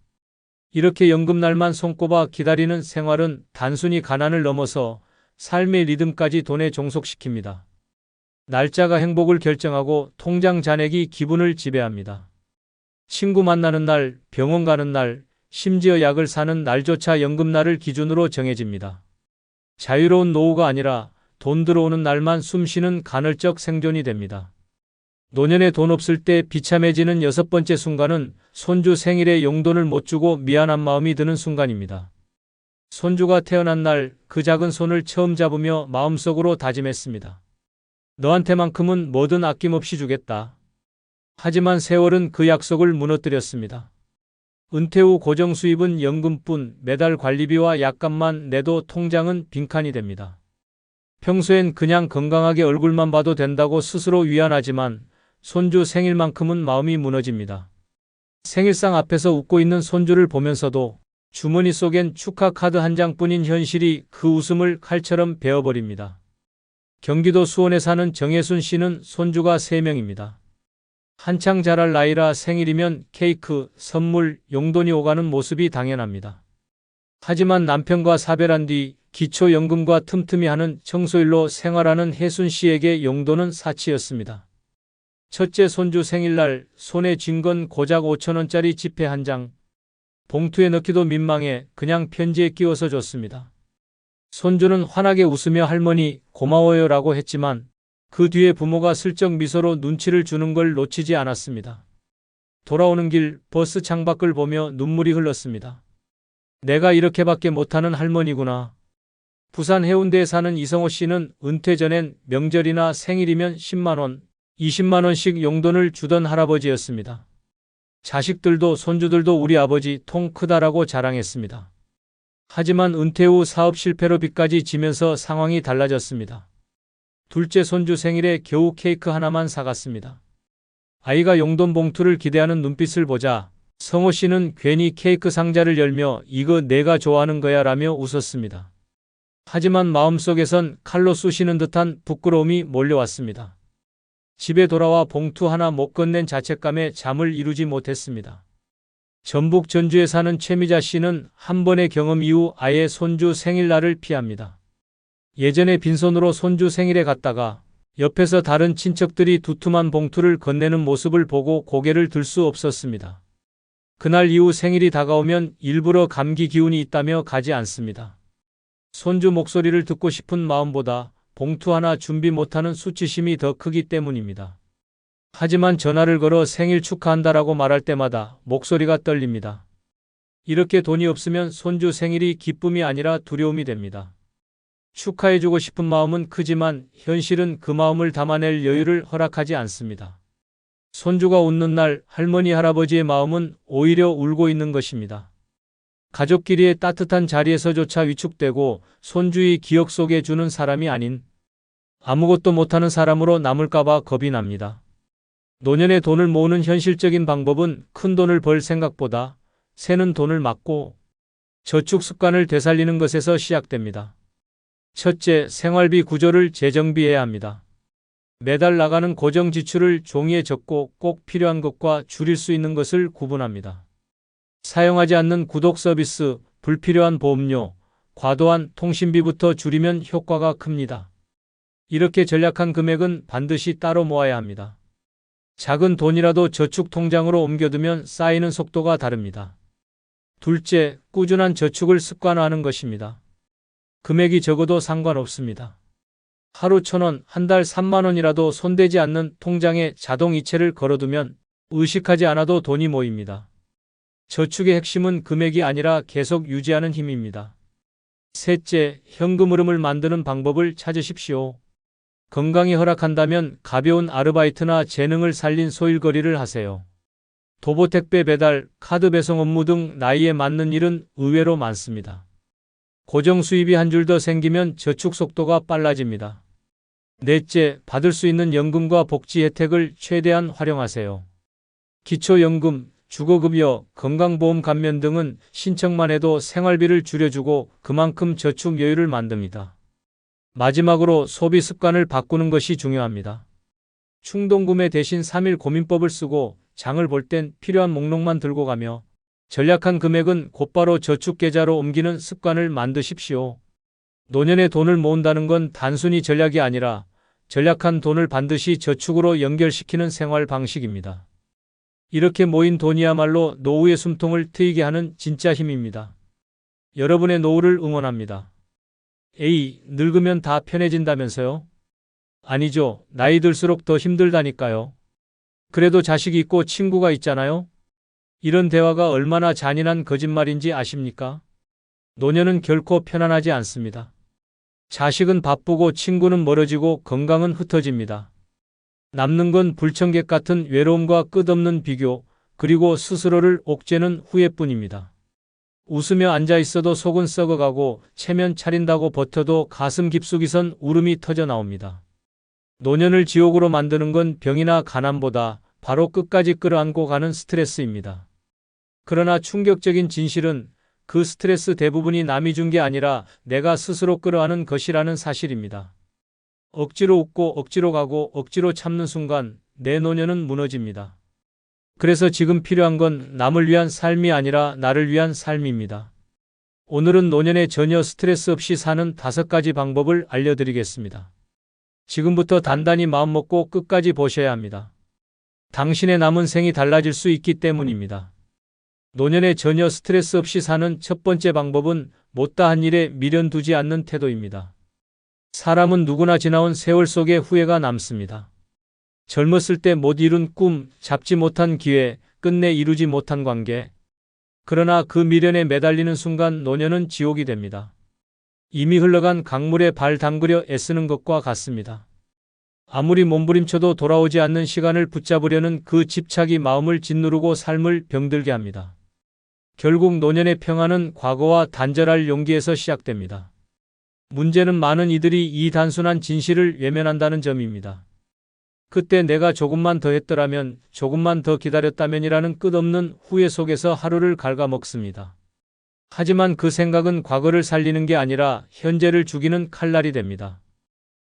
이렇게 연금날만 손꼽아 기다리는 생활은 단순히 가난을 넘어서 삶의 리듬까지 돈에 종속시킵니다. 날짜가 행복을 결정하고 통장 잔액이 기분을 지배합니다. 친구 만나는 날, 병원 가는 날, 심지어 약을 사는 날조차 연금날을 기준으로 정해집니다. 자유로운 노후가 아니라 돈 들어오는 날만 숨쉬는 간헐적 생존이 됩니다. 노년에 돈 없을 때 비참해지는 6번째 순간은 손주 생일에 용돈을 못 주고 미안한 마음이 드는 순간입니다. 손주가 태어난 날 그 작은 손을 처음 잡으며 마음속으로 다짐했습니다. 너한테만큼은 뭐든 아낌없이 주겠다. 하지만 세월은 그 약속을 무너뜨렸습니다. 은퇴 후 고정 수입은 연금뿐, 매달 관리비와 약값만 내도 통장은 빈칸이 됩니다. 평소엔 그냥 건강하게 얼굴만 봐도 된다고 스스로 위안하지만 손주 생일만큼은 마음이 무너집니다. 생일상 앞에서 웃고 있는 손주를 보면서도 주머니 속엔 축하 카드 한 장뿐인 현실이 그 웃음을 칼처럼 베어버립니다. 경기도 수원에 사는 정혜순 씨는 손주가 3명입니다. 한창 자랄 나이라 생일이면 케이크, 선물, 용돈이 오가는 모습이 당연합니다. 하지만 남편과 사별한 뒤 기초연금과 틈틈이 하는 청소일로 생활하는 혜순 씨에게 용돈은 사치였습니다. 첫째 손주 생일날 손에 쥔 건 고작 5,000원짜리 지폐 한 장. 봉투에 넣기도 민망해 그냥 편지에 끼워서 줬습니다. 손주는 환하게 웃으며 할머니 고마워요 라고 했지만 그 뒤에 부모가 슬쩍 미소로 눈치를 주는 걸 놓치지 않았습니다. 돌아오는 길 버스 창밖을 보며 눈물이 흘렀습니다. 내가 이렇게밖에 못하는 할머니구나. 부산 해운대에 사는 이성호 씨는 은퇴 전엔 명절이나 생일이면 10만 원, 20만 원씩 용돈을 주던 할아버지였습니다. 자식들도 손주들도 우리 아버지 통 크다라고 자랑했습니다. 하지만 은퇴 후 사업 실패로 빚까지 지면서 상황이 달라졌습니다. 둘째 손주 생일에 겨우 케이크 하나만 사갔습니다. 아이가 용돈 봉투를 기대하는 눈빛을 보자 성호 씨는 괜히 케이크 상자를 열며 이거 내가 좋아하는 거야 라며 웃었습니다. 하지만 마음속에선 칼로 쑤시는 듯한 부끄러움이 몰려왔습니다. 집에 돌아와 봉투 하나 못 건넨 자책감에 잠을 이루지 못했습니다. 전북 전주에 사는 최미자 씨는 한 번의 경험 이후 아예 손주 생일날을 피합니다. 예전에 빈손으로 손주 생일에 갔다가 옆에서 다른 친척들이 두툼한 봉투를 건네는 모습을 보고 고개를 들 수 없었습니다. 그날 이후 생일이 다가오면 일부러 감기 기운이 있다며 가지 않습니다. 손주 목소리를 듣고 싶은 마음보다 봉투 하나 준비 못하는 수치심이 더 크기 때문입니다. 하지만 전화를 걸어 생일 축하한다라고 말할 때마다 목소리가 떨립니다. 이렇게 돈이 없으면 손주 생일이 기쁨이 아니라 두려움이 됩니다. 축하해주고 싶은 마음은 크지만 현실은 그 마음을 담아낼 여유를 허락하지 않습니다. 손주가 웃는 날 할머니 할아버지의 마음은 오히려 울고 있는 것입니다. 가족끼리의 따뜻한 자리에서조차 위축되고 손주의 기억 속에 주는 사람이 아닌 아무것도 못하는 사람으로 남을까봐 겁이 납니다. 노년에 돈을 모으는 현실적인 방법은 큰 돈을 벌 생각보다 새는 돈을 막고 저축 습관을 되살리는 것에서 시작됩니다. 첫째, 생활비 구조를 재정비해야 합니다. 매달 나가는 고정 지출을 종이에 적고 꼭 필요한 것과 줄일 수 있는 것을 구분합니다. 사용하지 않는 구독 서비스, 불필요한 보험료, 과도한 통신비부터 줄이면 효과가 큽니다. 이렇게 절약한 금액은 반드시 따로 모아야 합니다. 작은 돈이라도 저축 통장으로 옮겨두면 쌓이는 속도가 다릅니다. 둘째, 꾸준한 저축을 습관화하는 것입니다. 금액이 적어도 상관없습니다. 하루 1,000원, 한 달 3만 원이라도 손대지 않는 통장에 자동 이체를 걸어두면 의식하지 않아도 돈이 모입니다. 저축의 핵심은 금액이 아니라 계속 유지하는 힘입니다. 셋째, 현금 흐름을 만드는 방법을 찾으십시오. 건강이 허락한다면 가벼운 아르바이트나 재능을 살린 소일거리를 하세요. 도보택배 배달, 카드 배송 업무 등 나이에 맞는 일은 의외로 많습니다. 고정 수입이 한 줄 더 생기면 저축 속도가 빨라집니다. 넷째, 받을 수 있는 연금과 복지 혜택을 최대한 활용하세요. 기초연금, 주거급여, 건강보험 감면 등은 신청만 해도 생활비를 줄여주고 그만큼 저축 여유를 만듭니다. 마지막으로 소비 습관을 바꾸는 것이 중요합니다. 충동구매 대신 3일 고민법을 쓰고 장을 볼 땐 필요한 목록만 들고 가며 전략한 금액은 곧바로 저축계좌로 옮기는 습관을 만드십시오. 노년에 돈을 모은다는 건 단순히 전략이 아니라 전략한 돈을 반드시 저축으로 연결시키는 생활 방식입니다. 이렇게 모인 돈이야말로 노후의 숨통을 트이게 하는 진짜 힘입니다. 여러분의 노후를 응원합니다. 에이, 늙으면 다 편해진다면서요? 아니죠. 나이 들수록 더 힘들다니까요. 그래도 자식이 있고 친구가 있잖아요? 이런 대화가 얼마나 잔인한 거짓말인지 아십니까? 노년은 결코 편안하지 않습니다. 자식은 바쁘고 친구는 멀어지고 건강은 흩어집니다. 남는 건 불청객 같은 외로움과 끝없는 비교, 그리고 스스로를 옥죄는 후회뿐입니다. 웃으며 앉아 있어도 속은 썩어가고 체면 차린다고 버텨도 가슴 깊숙이선 울음이 터져 나옵니다. 노년을 지옥으로 만드는 건 병이나 가난보다 바로 끝까지 끌어안고 가는 스트레스입니다. 그러나 충격적인 진실은 그 스트레스 대부분이 남이 준 게 아니라 내가 스스로 끌어안은 것이라는 사실입니다. 억지로 웃고 억지로 가고 억지로 참는 순간 내 노년은 무너집니다. 그래서 지금 필요한 건 남을 위한 삶이 아니라 나를 위한 삶입니다. 오늘은 노년에 전혀 스트레스 없이 사는 5가지 방법을 알려드리겠습니다. 지금부터 단단히 마음먹고 끝까지 보셔야 합니다. 당신의 남은 생이 달라질 수 있기 때문입니다. 노년에 전혀 스트레스 없이 사는 첫 번째 방법은 못다한 일에 미련 두지 않는 태도입니다. 사람은 누구나 지나온 세월 속에 후회가 남습니다. 젊었을 때 못 이룬 꿈, 잡지 못한 기회, 끝내 이루지 못한 관계. 그러나 그 미련에 매달리는 순간 노년은 지옥이 됩니다. 이미 흘러간 강물에 발 담그려 애쓰는 것과 같습니다. 아무리 몸부림쳐도 돌아오지 않는 시간을 붙잡으려는 그 집착이 마음을 짓누르고 삶을 병들게 합니다. 결국 노년의 평안은 과거와 단절할 용기에서 시작됩니다. 문제는 많은 이들이 이 단순한 진실을 외면한다는 점입니다. 그때 내가 조금만 더 했더라면, 조금만 더 기다렸다면이라는 끝없는 후회 속에서 하루를 갉아먹습니다. 하지만 그 생각은 과거를 살리는 게 아니라 현재를 죽이는 칼날이 됩니다.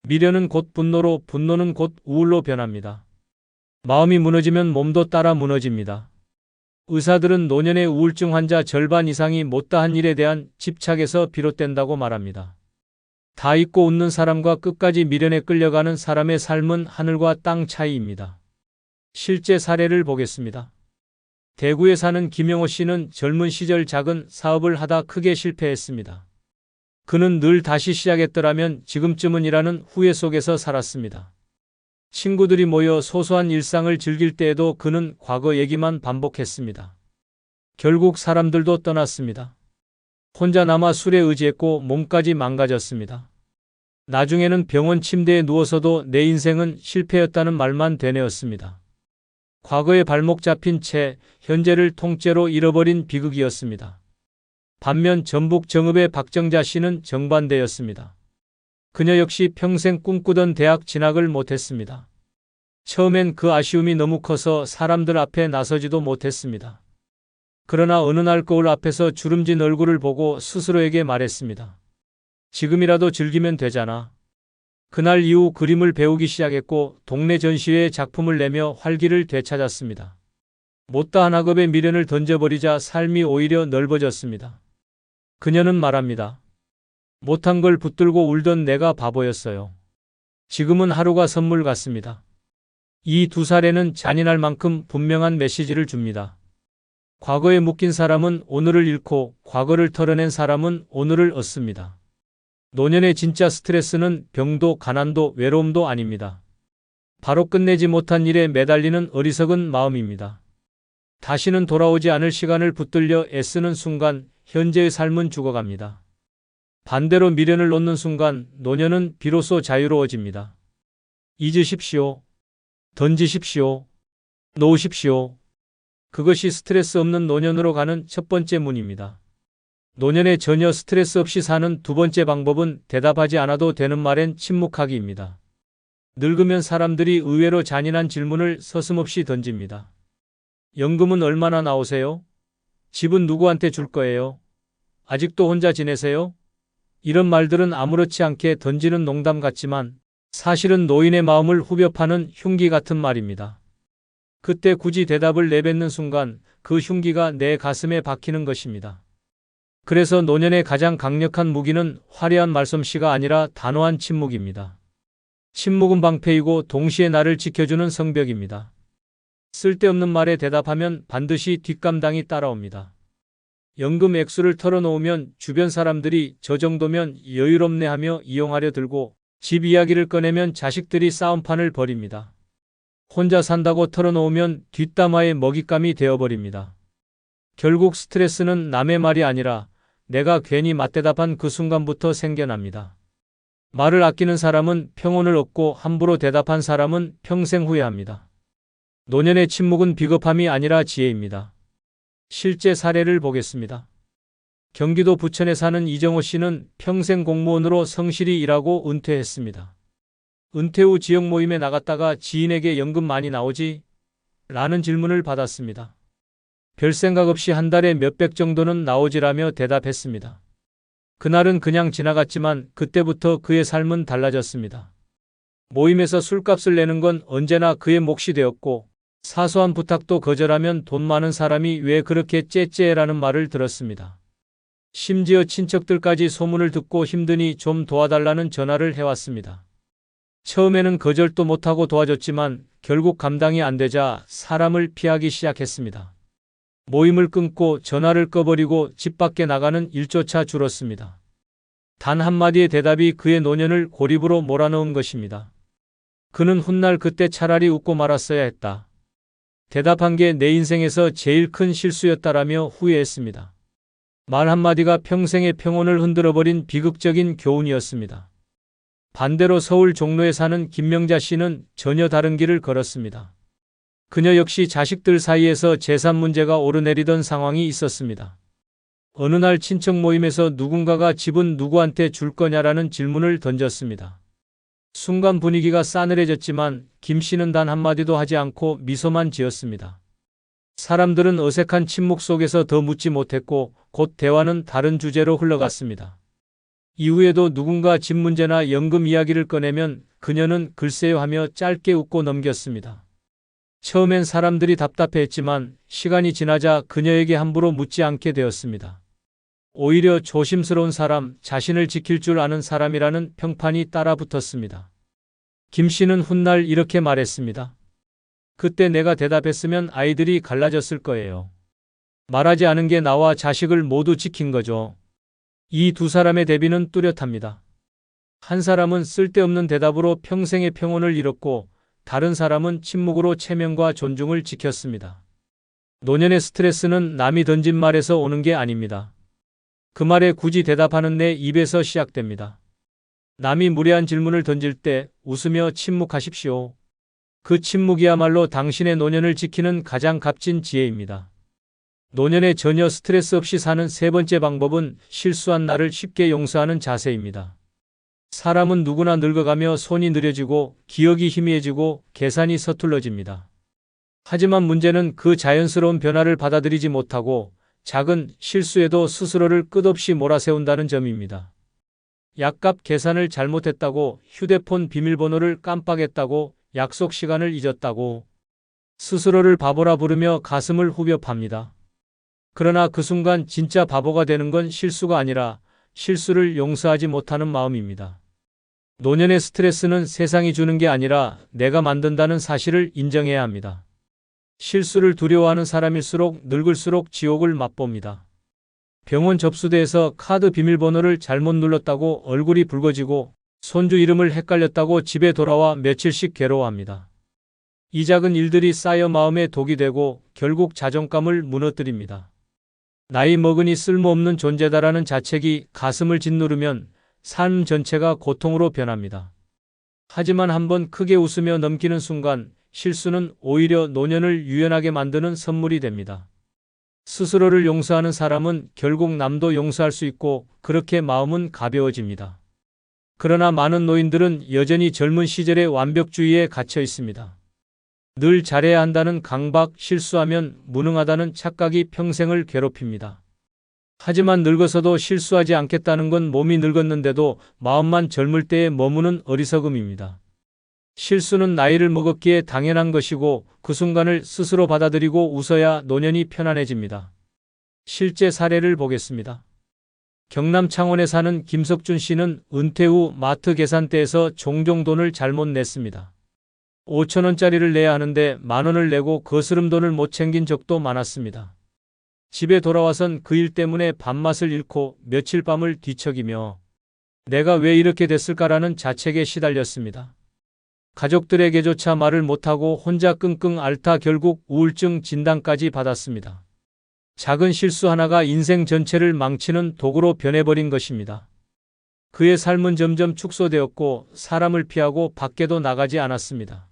미련은 곧 분노로, 분노는 곧 우울로 변합니다. 마음이 무너지면 몸도 따라 무너집니다. 의사들은 노년의 우울증 환자 절반 이상이 못다한 일에 대한 집착에서 비롯된다고 말합니다. 다 잊고 웃는 사람과 끝까지 미련에 끌려가는 사람의 삶은 하늘과 땅 차이입니다. 실제 사례를 보겠습니다. 대구에 사는 김영호 씨는 젊은 시절 작은 사업을 하다 크게 실패했습니다. 그는 늘 다시 시작했더라면 지금쯤은이라는 후회 속에서 살았습니다. 친구들이 모여 소소한 일상을 즐길 때에도 그는 과거 얘기만 반복했습니다. 결국 사람들도 떠났습니다. 혼자 남아 술에 의지했고 몸까지 망가졌습니다. 나중에는 병원 침대에 누워서도 내 인생은 실패였다는 말만 되뇌었습니다. 과거에 발목 잡힌 채 현재를 통째로 잃어버린 비극이었습니다. 반면 전북 정읍의 박정자 씨는 정반대였습니다. 그녀 역시 평생 꿈꾸던 대학 진학을 못했습니다. 처음엔 그 아쉬움이 너무 커서 사람들 앞에 나서지도 못했습니다. 그러나 어느 날 거울 앞에서 주름진 얼굴을 보고 스스로에게 말했습니다. 지금이라도 즐기면 되잖아. 그날 이후 그림을 배우기 시작했고 동네 전시회에 작품을 내며 활기를 되찾았습니다. 못다한 학업에 미련을 던져버리자 삶이 오히려 넓어졌습니다. 그녀는 말합니다. 못한 걸 붙들고 울던 내가 바보였어요. 지금은 하루가 선물 같습니다. 이 두 사례는 잔인할 만큼 분명한 메시지를 줍니다. 과거에 묶인 사람은 오늘을 잃고 과거를 털어낸 사람은 오늘을 얻습니다. 노년의 진짜 스트레스는 병도 가난도 외로움도 아닙니다. 바로 끝내지 못한 일에 매달리는 어리석은 마음입니다. 다시는 돌아오지 않을 시간을 붙들려 애쓰는 순간 현재의 삶은 죽어갑니다. 반대로 미련을 놓는 순간 노년은 비로소 자유로워집니다. 잊으십시오. 던지십시오. 놓으십시오. 그것이 스트레스 없는 노년으로 가는 첫 번째 문입니다. 노년에 전혀 스트레스 없이 사는 두 번째 방법은 대답하지 않아도 되는 말엔 침묵하기입니다. 늙으면 사람들이 의외로 잔인한 질문을 서슴없이 던집니다. 연금은 얼마나 나오세요? 집은 누구한테 줄 거예요? 아직도 혼자 지내세요? 이런 말들은 아무렇지 않게 던지는 농담 같지만 사실은 노인의 마음을 후벼 파는 흉기 같은 말입니다. 그때 굳이 대답을 내뱉는 순간 그 흉기가 내 가슴에 박히는 것입니다. 그래서 노년의 가장 강력한 무기는 화려한 말솜씨가 아니라 단호한 침묵입니다. 침묵은 방패이고 동시에 나를 지켜주는 성벽입니다. 쓸데없는 말에 대답하면 반드시 뒷감당이 따라옵니다. 연금 액수를 털어놓으면 주변 사람들이 저 정도면 여유롭네 하며 이용하려 들고 집 이야기를 꺼내면 자식들이 싸움판을 벌입니다. 혼자 산다고 털어놓으면 뒷담화의 먹잇감이 되어버립니다. 결국 스트레스는 남의 말이 아니라 내가 괜히 맞대답한 그 순간부터 생겨납니다. 말을 아끼는 사람은 평온을 얻고 함부로 대답한 사람은 평생 후회합니다. 노년의 침묵은 비겁함이 아니라 지혜입니다. 실제 사례를 보겠습니다. 경기도 부천에 사는 이정호 씨는 평생 공무원으로 성실히 일하고 은퇴했습니다. 은퇴 후 지역 모임에 나갔다가 지인에게 연금 많이 나오지? 라는 질문을 받았습니다. 별 생각 없이 한 달에 몇백 정도는 나오지라며 대답했습니다. 그날은 그냥 지나갔지만 그때부터 그의 삶은 달라졌습니다. 모임에서 술값을 내는 건 언제나 그의 몫이 되었고 사소한 부탁도 거절하면 돈 많은 사람이 왜 그렇게 째째라는 말을 들었습니다. 심지어 친척들까지 소문을 듣고 힘드니 좀 도와달라는 전화를 해왔습니다. 처음에는 거절도 못하고 도와줬지만 결국 감당이 안 되자 사람을 피하기 시작했습니다. 모임을 끊고 전화를 꺼버리고 집 밖에 나가는 일조차 줄었습니다. 단 한마디의 대답이 그의 노년을 고립으로 몰아넣은 것입니다. 그는 훗날 그때 차라리 웃고 말았어야 했다. 대답한 게 내 인생에서 제일 큰 실수였다라며 후회했습니다. 말 한마디가 평생의 평온을 흔들어버린 비극적인 교훈이었습니다. 반대로 서울 종로에 사는 김명자 씨는 전혀 다른 길을 걸었습니다. 그녀 역시 자식들 사이에서 재산 문제가 오르내리던 상황이 있었습니다. 어느 날 친척 모임에서 누군가가 집은 누구한테 줄 거냐라는 질문을 던졌습니다. 순간 분위기가 싸늘해졌지만 김 씨는 단 한마디도 하지 않고 미소만 지었습니다. 사람들은 어색한 침묵 속에서 더 묻지 못했고 곧 대화는 다른 주제로 흘러갔습니다. 이후에도 누군가 집 문제나 연금 이야기를 꺼내면 그녀는 글쎄요 하며 짧게 웃고 넘겼습니다. 처음엔 사람들이 답답해했지만 시간이 지나자 그녀에게 함부로 묻지 않게 되었습니다. 오히려 조심스러운 사람, 자신을 지킬 줄 아는 사람이라는 평판이 따라붙었습니다. 김 씨는 훗날 이렇게 말했습니다. 그때 내가 대답했으면 아이들이 갈라졌을 거예요. 말하지 않은 게 나와 자식을 모두 지킨 거죠. 이 두 사람의 대비는 뚜렷합니다. 한 사람은 쓸데없는 대답으로 평생의 평온을 잃었고 다른 사람은 침묵으로 체면과 존중을 지켰습니다. 노년의 스트레스는 남이 던진 말에서 오는 게 아닙니다. 그 말에 굳이 대답하는 내 입에서 시작됩니다. 남이 무례한 질문을 던질 때 웃으며 침묵하십시오. 그 침묵이야말로 당신의 노년을 지키는 가장 값진 지혜입니다. 노년에 전혀 스트레스 없이 사는 세 번째 방법은 실수한 나를 쉽게 용서하는 자세입니다. 사람은 누구나 늙어가며 손이 느려지고 기억이 희미해지고 계산이 서툴러집니다. 하지만 문제는 그 자연스러운 변화를 받아들이지 못하고 작은 실수에도 스스로를 끝없이 몰아세운다는 점입니다. 약값 계산을 잘못했다고, 휴대폰 비밀번호를 깜빡했다고, 약속 시간을 잊었다고 스스로를 바보라 부르며 가슴을 후벼 팝니다. 그러나 그 순간 진짜 바보가 되는 건 실수가 아니라 실수를 용서하지 못하는 마음입니다. 노년의 스트레스는 세상이 주는 게 아니라 내가 만든다는 사실을 인정해야 합니다. 실수를 두려워하는 사람일수록 늙을수록 지옥을 맛봅니다. 병원 접수대에서 카드 비밀번호를 잘못 눌렀다고 얼굴이 붉어지고 손주 이름을 헷갈렸다고 집에 돌아와 며칠씩 괴로워합니다. 이 작은 일들이 쌓여 마음에 독이 되고 결국 자존감을 무너뜨립니다. 나이 먹으니 쓸모없는 존재다라는 자책이 가슴을 짓누르면 삶 전체가 고통으로 변합니다. 하지만 한번 크게 웃으며 넘기는 순간 실수는 오히려 노년을 유연하게 만드는 선물이 됩니다. 스스로를 용서하는 사람은 결국 남도 용서할 수 있고 그렇게 마음은 가벼워집니다. 그러나 많은 노인들은 여전히 젊은 시절의 완벽주의에 갇혀 있습니다. 늘 잘해야 한다는 강박, 실수하면 무능하다는 착각이 평생을 괴롭힙니다. 하지만 늙어서도 실수하지 않겠다는 건 몸이 늙었는데도 마음만 젊을 때에 머무는 어리석음입니다. 실수는 나이를 먹었기에 당연한 것이고 그 순간을 스스로 받아들이고 웃어야 노년이 편안해집니다. 실제 사례를 보겠습니다. 경남 창원에 사는 김석준 씨는 은퇴 후 마트 계산대에서 종종 돈을 잘못 냈습니다. 5,000원짜리를 내야 하는데 10,000원을 내고 거스름 돈을 못 챙긴 적도 많았습니다. 집에 돌아와선 그 일 때문에 밥맛을 잃고 며칠 밤을 뒤척이며 내가 왜 이렇게 됐을까라는 자책에 시달렸습니다. 가족들에게조차 말을 못하고 혼자 끙끙 앓다 결국 우울증 진단까지 받았습니다. 작은 실수 하나가 인생 전체를 망치는 도구로 변해버린 것입니다. 그의 삶은 점점 축소되었고 사람을 피하고 밖에도 나가지 않았습니다.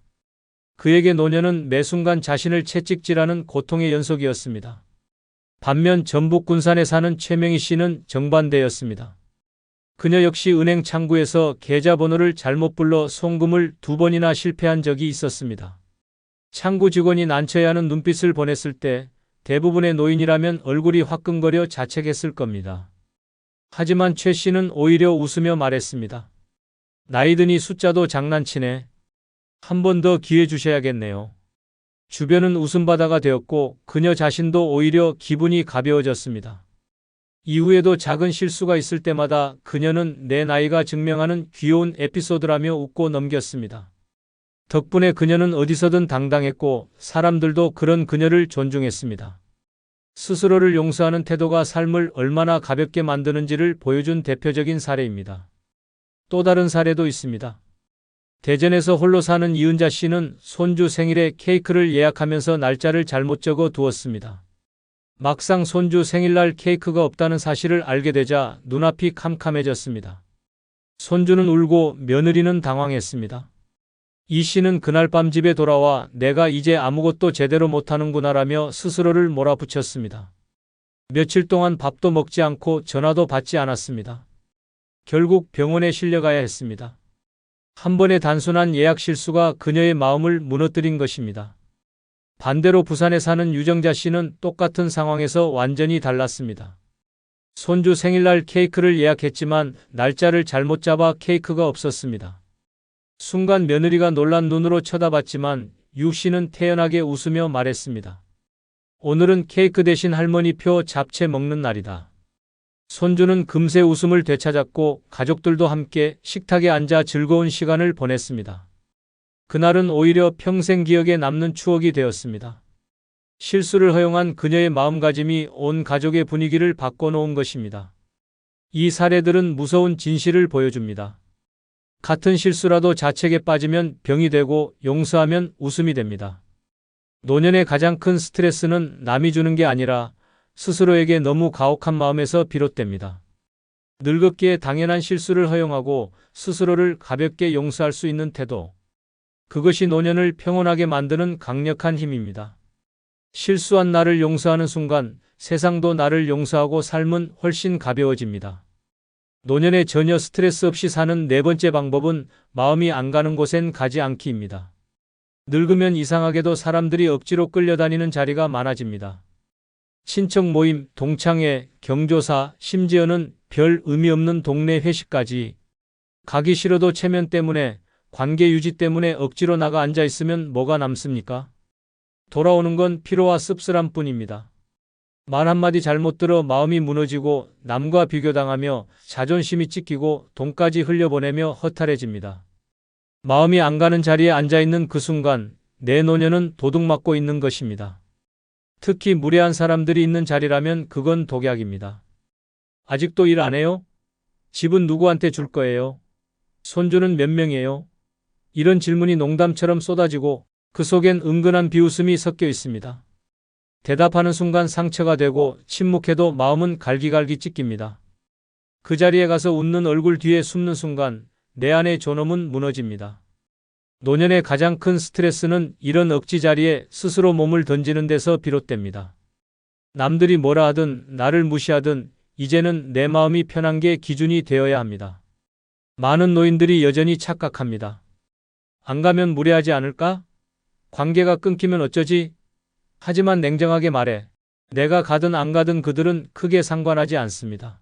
그에게 노년은 매 순간 자신을 채찍질하는 고통의 연속이었습니다. 반면 전북 군산에 사는 최명희 씨는 정반대였습니다. 그녀 역시 은행 창구에서 계좌번호를 잘못 불러 송금을 2번이나 실패한 적이 있었습니다. 창구 직원이 난처해 하는 눈빛을 보냈을 때 대부분의 노인이라면 얼굴이 화끈거려 자책했을 겁니다. 하지만 최 씨는 오히려 웃으며 말했습니다. 나이 드니 숫자도 장난치네. 한 번 더 기회 주셔야겠네요. 주변은 웃음바다가 되었고 그녀 자신도 오히려 기분이 가벼워졌습니다. 이후에도 작은 실수가 있을 때마다 그녀는 내 나이가 증명하는 귀여운 에피소드라며 웃고 넘겼습니다. 덕분에 그녀는 어디서든 당당했고 사람들도 그런 그녀를 존중했습니다. 스스로를 용서하는 태도가 삶을 얼마나 가볍게 만드는지를 보여준 대표적인 사례입니다. 또 다른 사례도 있습니다. 대전에서 홀로 사는 이은자 씨는 손주 생일에 케이크를 예약하면서 날짜를 잘못 적어 두었습니다. 막상 손주 생일날 케이크가 없다는 사실을 알게 되자 눈앞이 캄캄해졌습니다. 손주는 울고 며느리는 당황했습니다. 이 씨는 그날 밤 집에 돌아와 내가 이제 아무것도 제대로 못하는구나라며 스스로를 몰아붙였습니다. 며칠 동안 밥도 먹지 않고 전화도 받지 않았습니다. 결국 병원에 실려가야 했습니다. 한 번의 단순한 예약 실수가 그녀의 마음을 무너뜨린 것입니다. 반대로 부산에 사는 유정자 씨는 똑같은 상황에서 완전히 달랐습니다. 손주 생일날 케이크를 예약했지만 날짜를 잘못 잡아 케이크가 없었습니다. 순간 며느리가 놀란 눈으로 쳐다봤지만 유 씨는 태연하게 웃으며 말했습니다. 오늘은 케이크 대신 할머니표 잡채 먹는 날이다. 손주는 금세 웃음을 되찾았고 가족들도 함께 식탁에 앉아 즐거운 시간을 보냈습니다. 그날은 오히려 평생 기억에 남는 추억이 되었습니다. 실수를 허용한 그녀의 마음가짐이 온 가족의 분위기를 바꿔놓은 것입니다. 이 사례들은 무서운 진실을 보여줍니다. 같은 실수라도 자책에 빠지면 병이 되고 용서하면 웃음이 됩니다. 노년의 가장 큰 스트레스는 남이 주는 게 아니라 스스로에게 너무 가혹한 마음에서 비롯됩니다. 늙었기에 당연한 실수를 허용하고 스스로를 가볍게 용서할 수 있는 태도. 그것이 노년을 평온하게 만드는 강력한 힘입니다. 실수한 나를 용서하는 순간 세상도 나를 용서하고 삶은 훨씬 가벼워집니다. 노년에 전혀 스트레스 없이 사는 네 번째 방법은 마음이 안 가는 곳엔 가지 않기입니다. 늙으면 이상하게도 사람들이 억지로 끌려다니는 자리가 많아집니다. 친척 모임, 동창회, 경조사, 심지어는 별 의미 없는 동네 회식까지. 가기 싫어도 체면 때문에, 관계 유지 때문에 억지로 나가 앉아 있으면 뭐가 남습니까? 돌아오는 건 피로와 씁쓸함 뿐입니다. 말 한마디 잘못 들어 마음이 무너지고 남과 비교당하며 자존심이 찢기고 돈까지 흘려보내며 허탈해집니다. 마음이 안 가는 자리에 앉아있는 그 순간 내 노년은 도둑맞고 있는 것입니다. 특히 무례한 사람들이 있는 자리라면 그건 독약입니다. 아직도 일 안 해요? 집은 누구한테 줄 거예요? 손주는 몇 명이에요? 이런 질문이 농담처럼 쏟아지고 그 속엔 은근한 비웃음이 섞여 있습니다. 대답하는 순간 상처가 되고 침묵해도 마음은 갈기갈기 찢깁니다. 그 자리에 가서 웃는 얼굴 뒤에 숨는 순간 내 안의 존엄은 무너집니다. 노년의 가장 큰 스트레스는 이런 억지 자리에 스스로 몸을 던지는 데서 비롯됩니다. 남들이 뭐라 하든 나를 무시하든 이제는 내 마음이 편한 게 기준이 되어야 합니다. 많은 노인들이 여전히 착각합니다. 안 가면 무례하지 않을까? 관계가 끊기면 어쩌지? 하지만 냉정하게 말해. 내가 가든 안 가든 그들은 크게 상관하지 않습니다.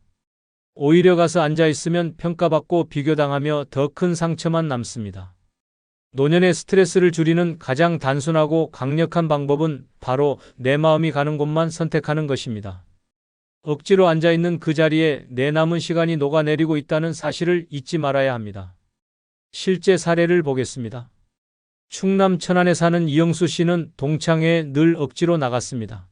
오히려 가서 앉아 있으면 평가받고 비교당하며 더 큰 상처만 남습니다. 노년의 스트레스를 줄이는 가장 단순하고 강력한 방법은 바로 내 마음이 가는 곳만 선택하는 것입니다. 억지로 앉아있는 그 자리에 내 남은 시간이 녹아내리고 있다는 사실을 잊지 말아야 합니다. 실제 사례를 보겠습니다. 충남 천안에 사는 이영수 씨는 동창회에 늘 억지로 나갔습니다.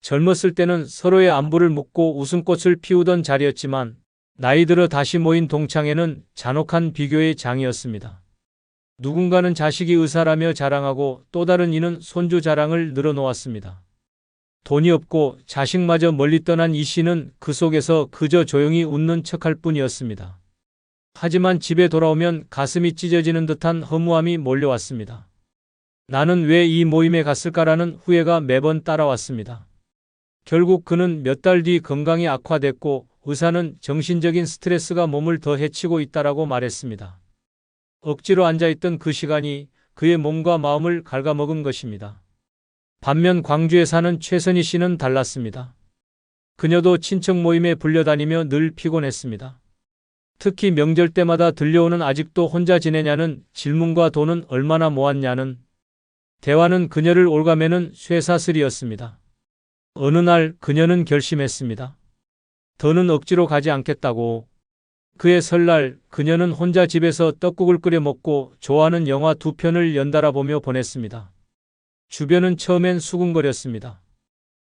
젊었을 때는 서로의 안부를 묻고 웃음꽃을 피우던 자리였지만 나이 들어 다시 모인 동창회는 잔혹한 비교의 장이었습니다. 누군가는 자식이 의사라며 자랑하고 또 다른 이는 손주 자랑을 늘어놓았습니다. 돈이 없고 자식마저 멀리 떠난 이 씨는 그 속에서 그저 조용히 웃는 척할 뿐이었습니다. 하지만 집에 돌아오면 가슴이 찢어지는 듯한 허무함이 몰려왔습니다. 나는 왜 이 모임에 갔을까라는 후회가 매번 따라왔습니다. 결국 그는 몇 달 뒤 건강이 악화됐고 의사는 정신적인 스트레스가 몸을 더 해치고 있다라고 말했습니다. 억지로 앉아있던 그 시간이 그의 몸과 마음을 갉아먹은 것입니다. 반면 광주에 사는 최선희 씨는 달랐습니다. 그녀도 친척 모임에 불려다니며 늘 피곤했습니다. 특히 명절 때마다 들려오는 아직도 혼자 지내냐는 질문과 돈은 얼마나 모았냐는 대화는 그녀를 올가매는 쇠사슬이었습니다. 어느 날 그녀는 결심했습니다. 더는 억지로 가지 않겠다고. 그해 설날 그녀는 혼자 집에서 떡국을 끓여 먹고 좋아하는 영화 2편을 연달아 보며 보냈습니다. 주변은 처음엔 수군거렸습니다.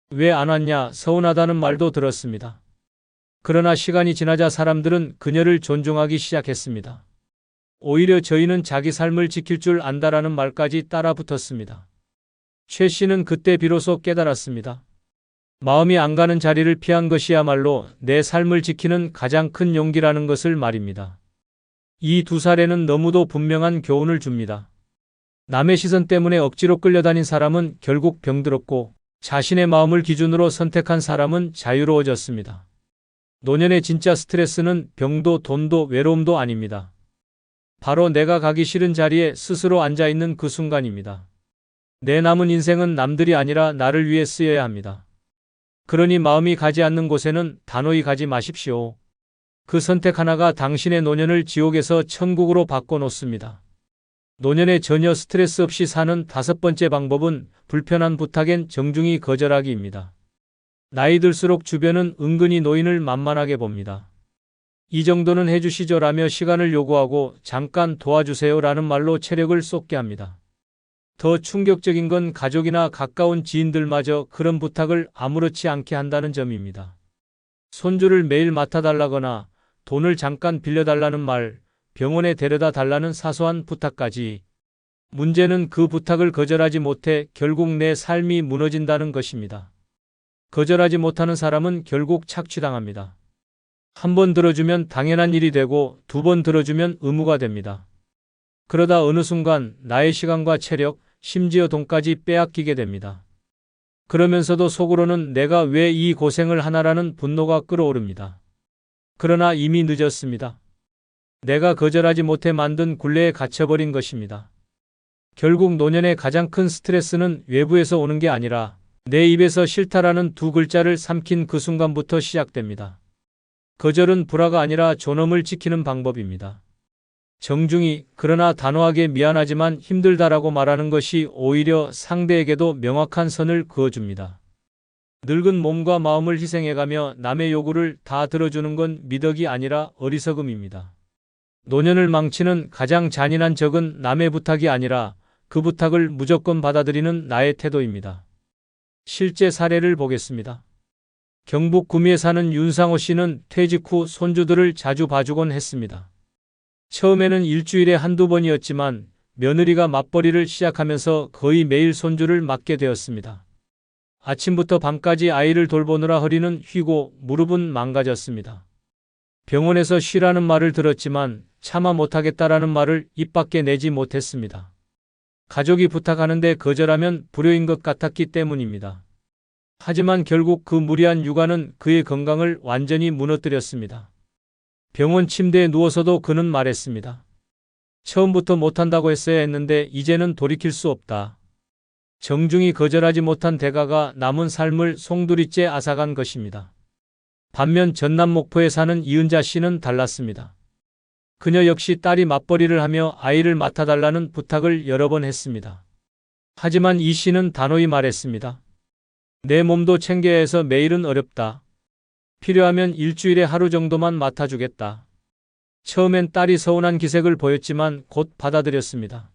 왜 안 왔냐 서운하다는 말도 들었습니다. 그러나 시간이 지나자 사람들은 그녀를 존중하기 시작했습니다. 오히려 저희는 자기 삶을 지킬 줄 안다라는 말까지 따라 붙었습니다. 최 씨는 그때 비로소 깨달았습니다. 마음이 안 가는 자리를 피한 것이야말로 내 삶을 지키는 가장 큰 용기라는 것을 말입니다. 이 두 사례는 너무도 분명한 교훈을 줍니다. 남의 시선 때문에 억지로 끌려다닌 사람은 결국 병들었고 자신의 마음을 기준으로 선택한 사람은 자유로워졌습니다. 노년의 진짜 스트레스는 병도 돈도 외로움도 아닙니다. 바로 내가 가기 싫은 자리에 스스로 앉아있는 그 순간입니다. 내 남은 인생은 남들이 아니라 나를 위해 쓰여야 합니다. 그러니 마음이 가지 않는 곳에는 단호히 가지 마십시오. 그 선택 하나가 당신의 노년을 지옥에서 천국으로 바꿔놓습니다. 노년에 전혀 스트레스 없이 사는 5번째 방법은 불편한 부탁엔 정중히 거절하기입니다. 나이 들수록 주변은 은근히 노인을 만만하게 봅니다. 이 정도는 해주시죠 라며 시간을 요구하고 잠깐 도와주세요 라는 말로 체력을 쏟게 합니다. 더 충격적인 건 가족이나 가까운 지인들마저 그런 부탁을 아무렇지 않게 한다는 점입니다. 손주를 매일 맡아달라거나 돈을 잠깐 빌려달라는 말, 병원에 데려다 달라는 사소한 부탁까지. 문제는 그 부탁을 거절하지 못해 결국 내 삶이 무너진다는 것입니다. 거절하지 못하는 사람은 결국 착취당합니다. 한 번 들어주면 당연한 일이 되고 2번 들어주면 의무가 됩니다. 그러다 어느 순간 나의 시간과 체력, 심지어 돈까지 빼앗기게 됩니다. 그러면서도 속으로는 내가 왜 이 고생을 하나라는 분노가 끓어오릅니다. 그러나 이미 늦었습니다. 내가 거절하지 못해 만든 굴레에 갇혀버린 것입니다. 결국 노년의 가장 큰 스트레스는 외부에서 오는 게 아니라 내 입에서 싫다라는 2글자를 삼킨 그 순간부터 시작됩니다. 거절은 불화가 아니라 존엄을 지키는 방법입니다. 정중히 그러나 단호하게 미안하지만 힘들다라고 말하는 것이 오히려 상대에게도 명확한 선을 그어줍니다. 늙은 몸과 마음을 희생해가며 남의 요구를 다 들어주는 건 미덕이 아니라 어리석음입니다. 노년을 망치는 가장 잔인한 적은 남의 부탁이 아니라 그 부탁을 무조건 받아들이는 나의 태도입니다. 실제 사례를 보겠습니다. 경북 구미에 사는 윤상호 씨는 퇴직 후 손주들을 자주 봐주곤 했습니다. 처음에는 일주일에 1~2번이었지만 며느리가 맞벌이를 시작하면서 거의 매일 손주를 맡게 되었습니다. 아침부터 밤까지 아이를 돌보느라 허리는 휘고 무릎은 망가졌습니다. 병원에서 쉬라는 말을 들었지만 차마 못하겠다라는 말을 입 밖에 내지 못했습니다. 가족이 부탁하는데 거절하면 불효인 것 같았기 때문입니다. 하지만 결국 그 무리한 육아는 그의 건강을 완전히 무너뜨렸습니다. 병원 침대에 누워서도 그는 말했습니다. 처음부터 못한다고 했어야 했는데 이제는 돌이킬 수 없다. 정중히 거절하지 못한 대가가 남은 삶을 송두리째 앗아간 것입니다. 반면 전남 목포에 사는 이은자 씨는 달랐습니다. 그녀 역시 딸이 맞벌이를 하며 아이를 맡아달라는 부탁을 여러 번 했습니다. 하지만 이 씨는 단호히 말했습니다. 내 몸도 챙겨야 해서 매일은 어렵다. 필요하면 일주일에 하루 정도만 맡아주겠다. 처음엔 딸이 서운한 기색을 보였지만 곧 받아들였습니다.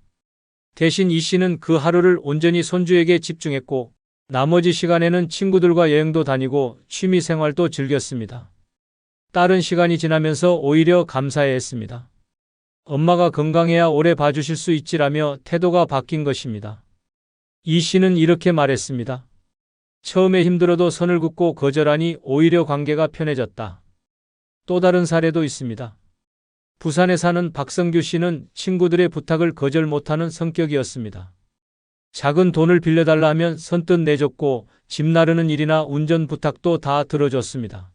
대신 이 씨는 그 하루를 온전히 손주에게 집중했고 나머지 시간에는 친구들과 여행도 다니고 취미 생활도 즐겼습니다. 딸은 시간이 지나면서 오히려 감사해했습니다. 엄마가 건강해야 오래 봐주실 수 있지라며 태도가 바뀐 것입니다. 이 씨는 이렇게 말했습니다. 처음에 힘들어도 선을 긋고 거절하니 오히려 관계가 편해졌다. 또 다른 사례도 있습니다. 부산에 사는 박성규 씨는 친구들의 부탁을 거절 못하는 성격이었습니다. 작은 돈을 빌려달라 하면 선뜻 내줬고 집 나르는 일이나 운전 부탁도 다 들어줬습니다.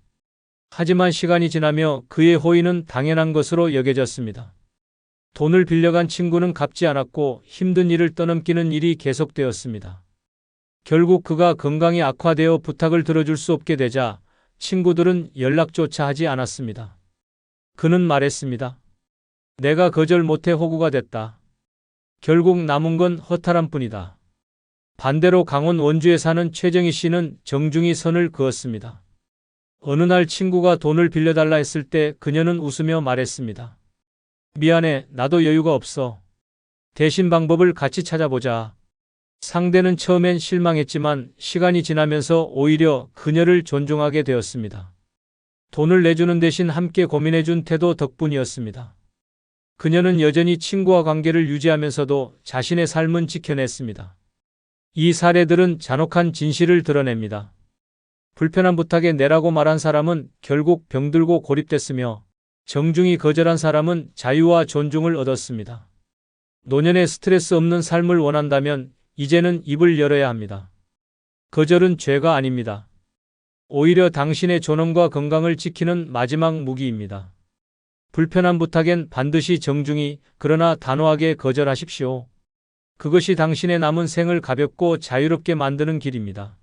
하지만 시간이 지나며 그의 호의는 당연한 것으로 여겨졌습니다. 돈을 빌려간 친구는 갚지 않았고 힘든 일을 떠넘기는 일이 계속되었습니다. 결국 그가 건강이 악화되어 부탁을 들어줄 수 없게 되자 친구들은 연락조차 하지 않았습니다. 그는 말했습니다. 내가 거절 못해 호구가 됐다. 결국 남은 건 허탈한 뿐이다. 반대로 강원 원주에 사는 최정희 씨는 정중히 선을 그었습니다. 어느 날 친구가 돈을 빌려달라 했을 때 그녀는 웃으며 말했습니다. 미안해, 나도 여유가 없어. 대신 방법을 같이 찾아보자. 상대는 처음엔 실망했지만 시간이 지나면서 오히려 그녀를 존중하게 되었습니다. 돈을 내주는 대신 함께 고민해준 태도 덕분이었습니다. 그녀는 여전히 친구와 관계를 유지하면서도 자신의 삶은 지켜냈습니다. 이 사례들은 잔혹한 진실을 드러냅니다. 불편한 부탁에 내라고 말한 사람은 결국 병들고 고립됐으며 정중히 거절한 사람은 자유와 존중을 얻었습니다. 노년에 스트레스 없는 삶을 원한다면 이제는 입을 열어야 합니다. 거절은 죄가 아닙니다. 오히려 당신의 존엄과 건강을 지키는 마지막 무기입니다. 불편한 부탁엔 반드시 정중히 그러나 단호하게 거절하십시오. 그것이 당신의 남은 생을 가볍고 자유롭게 만드는 길입니다.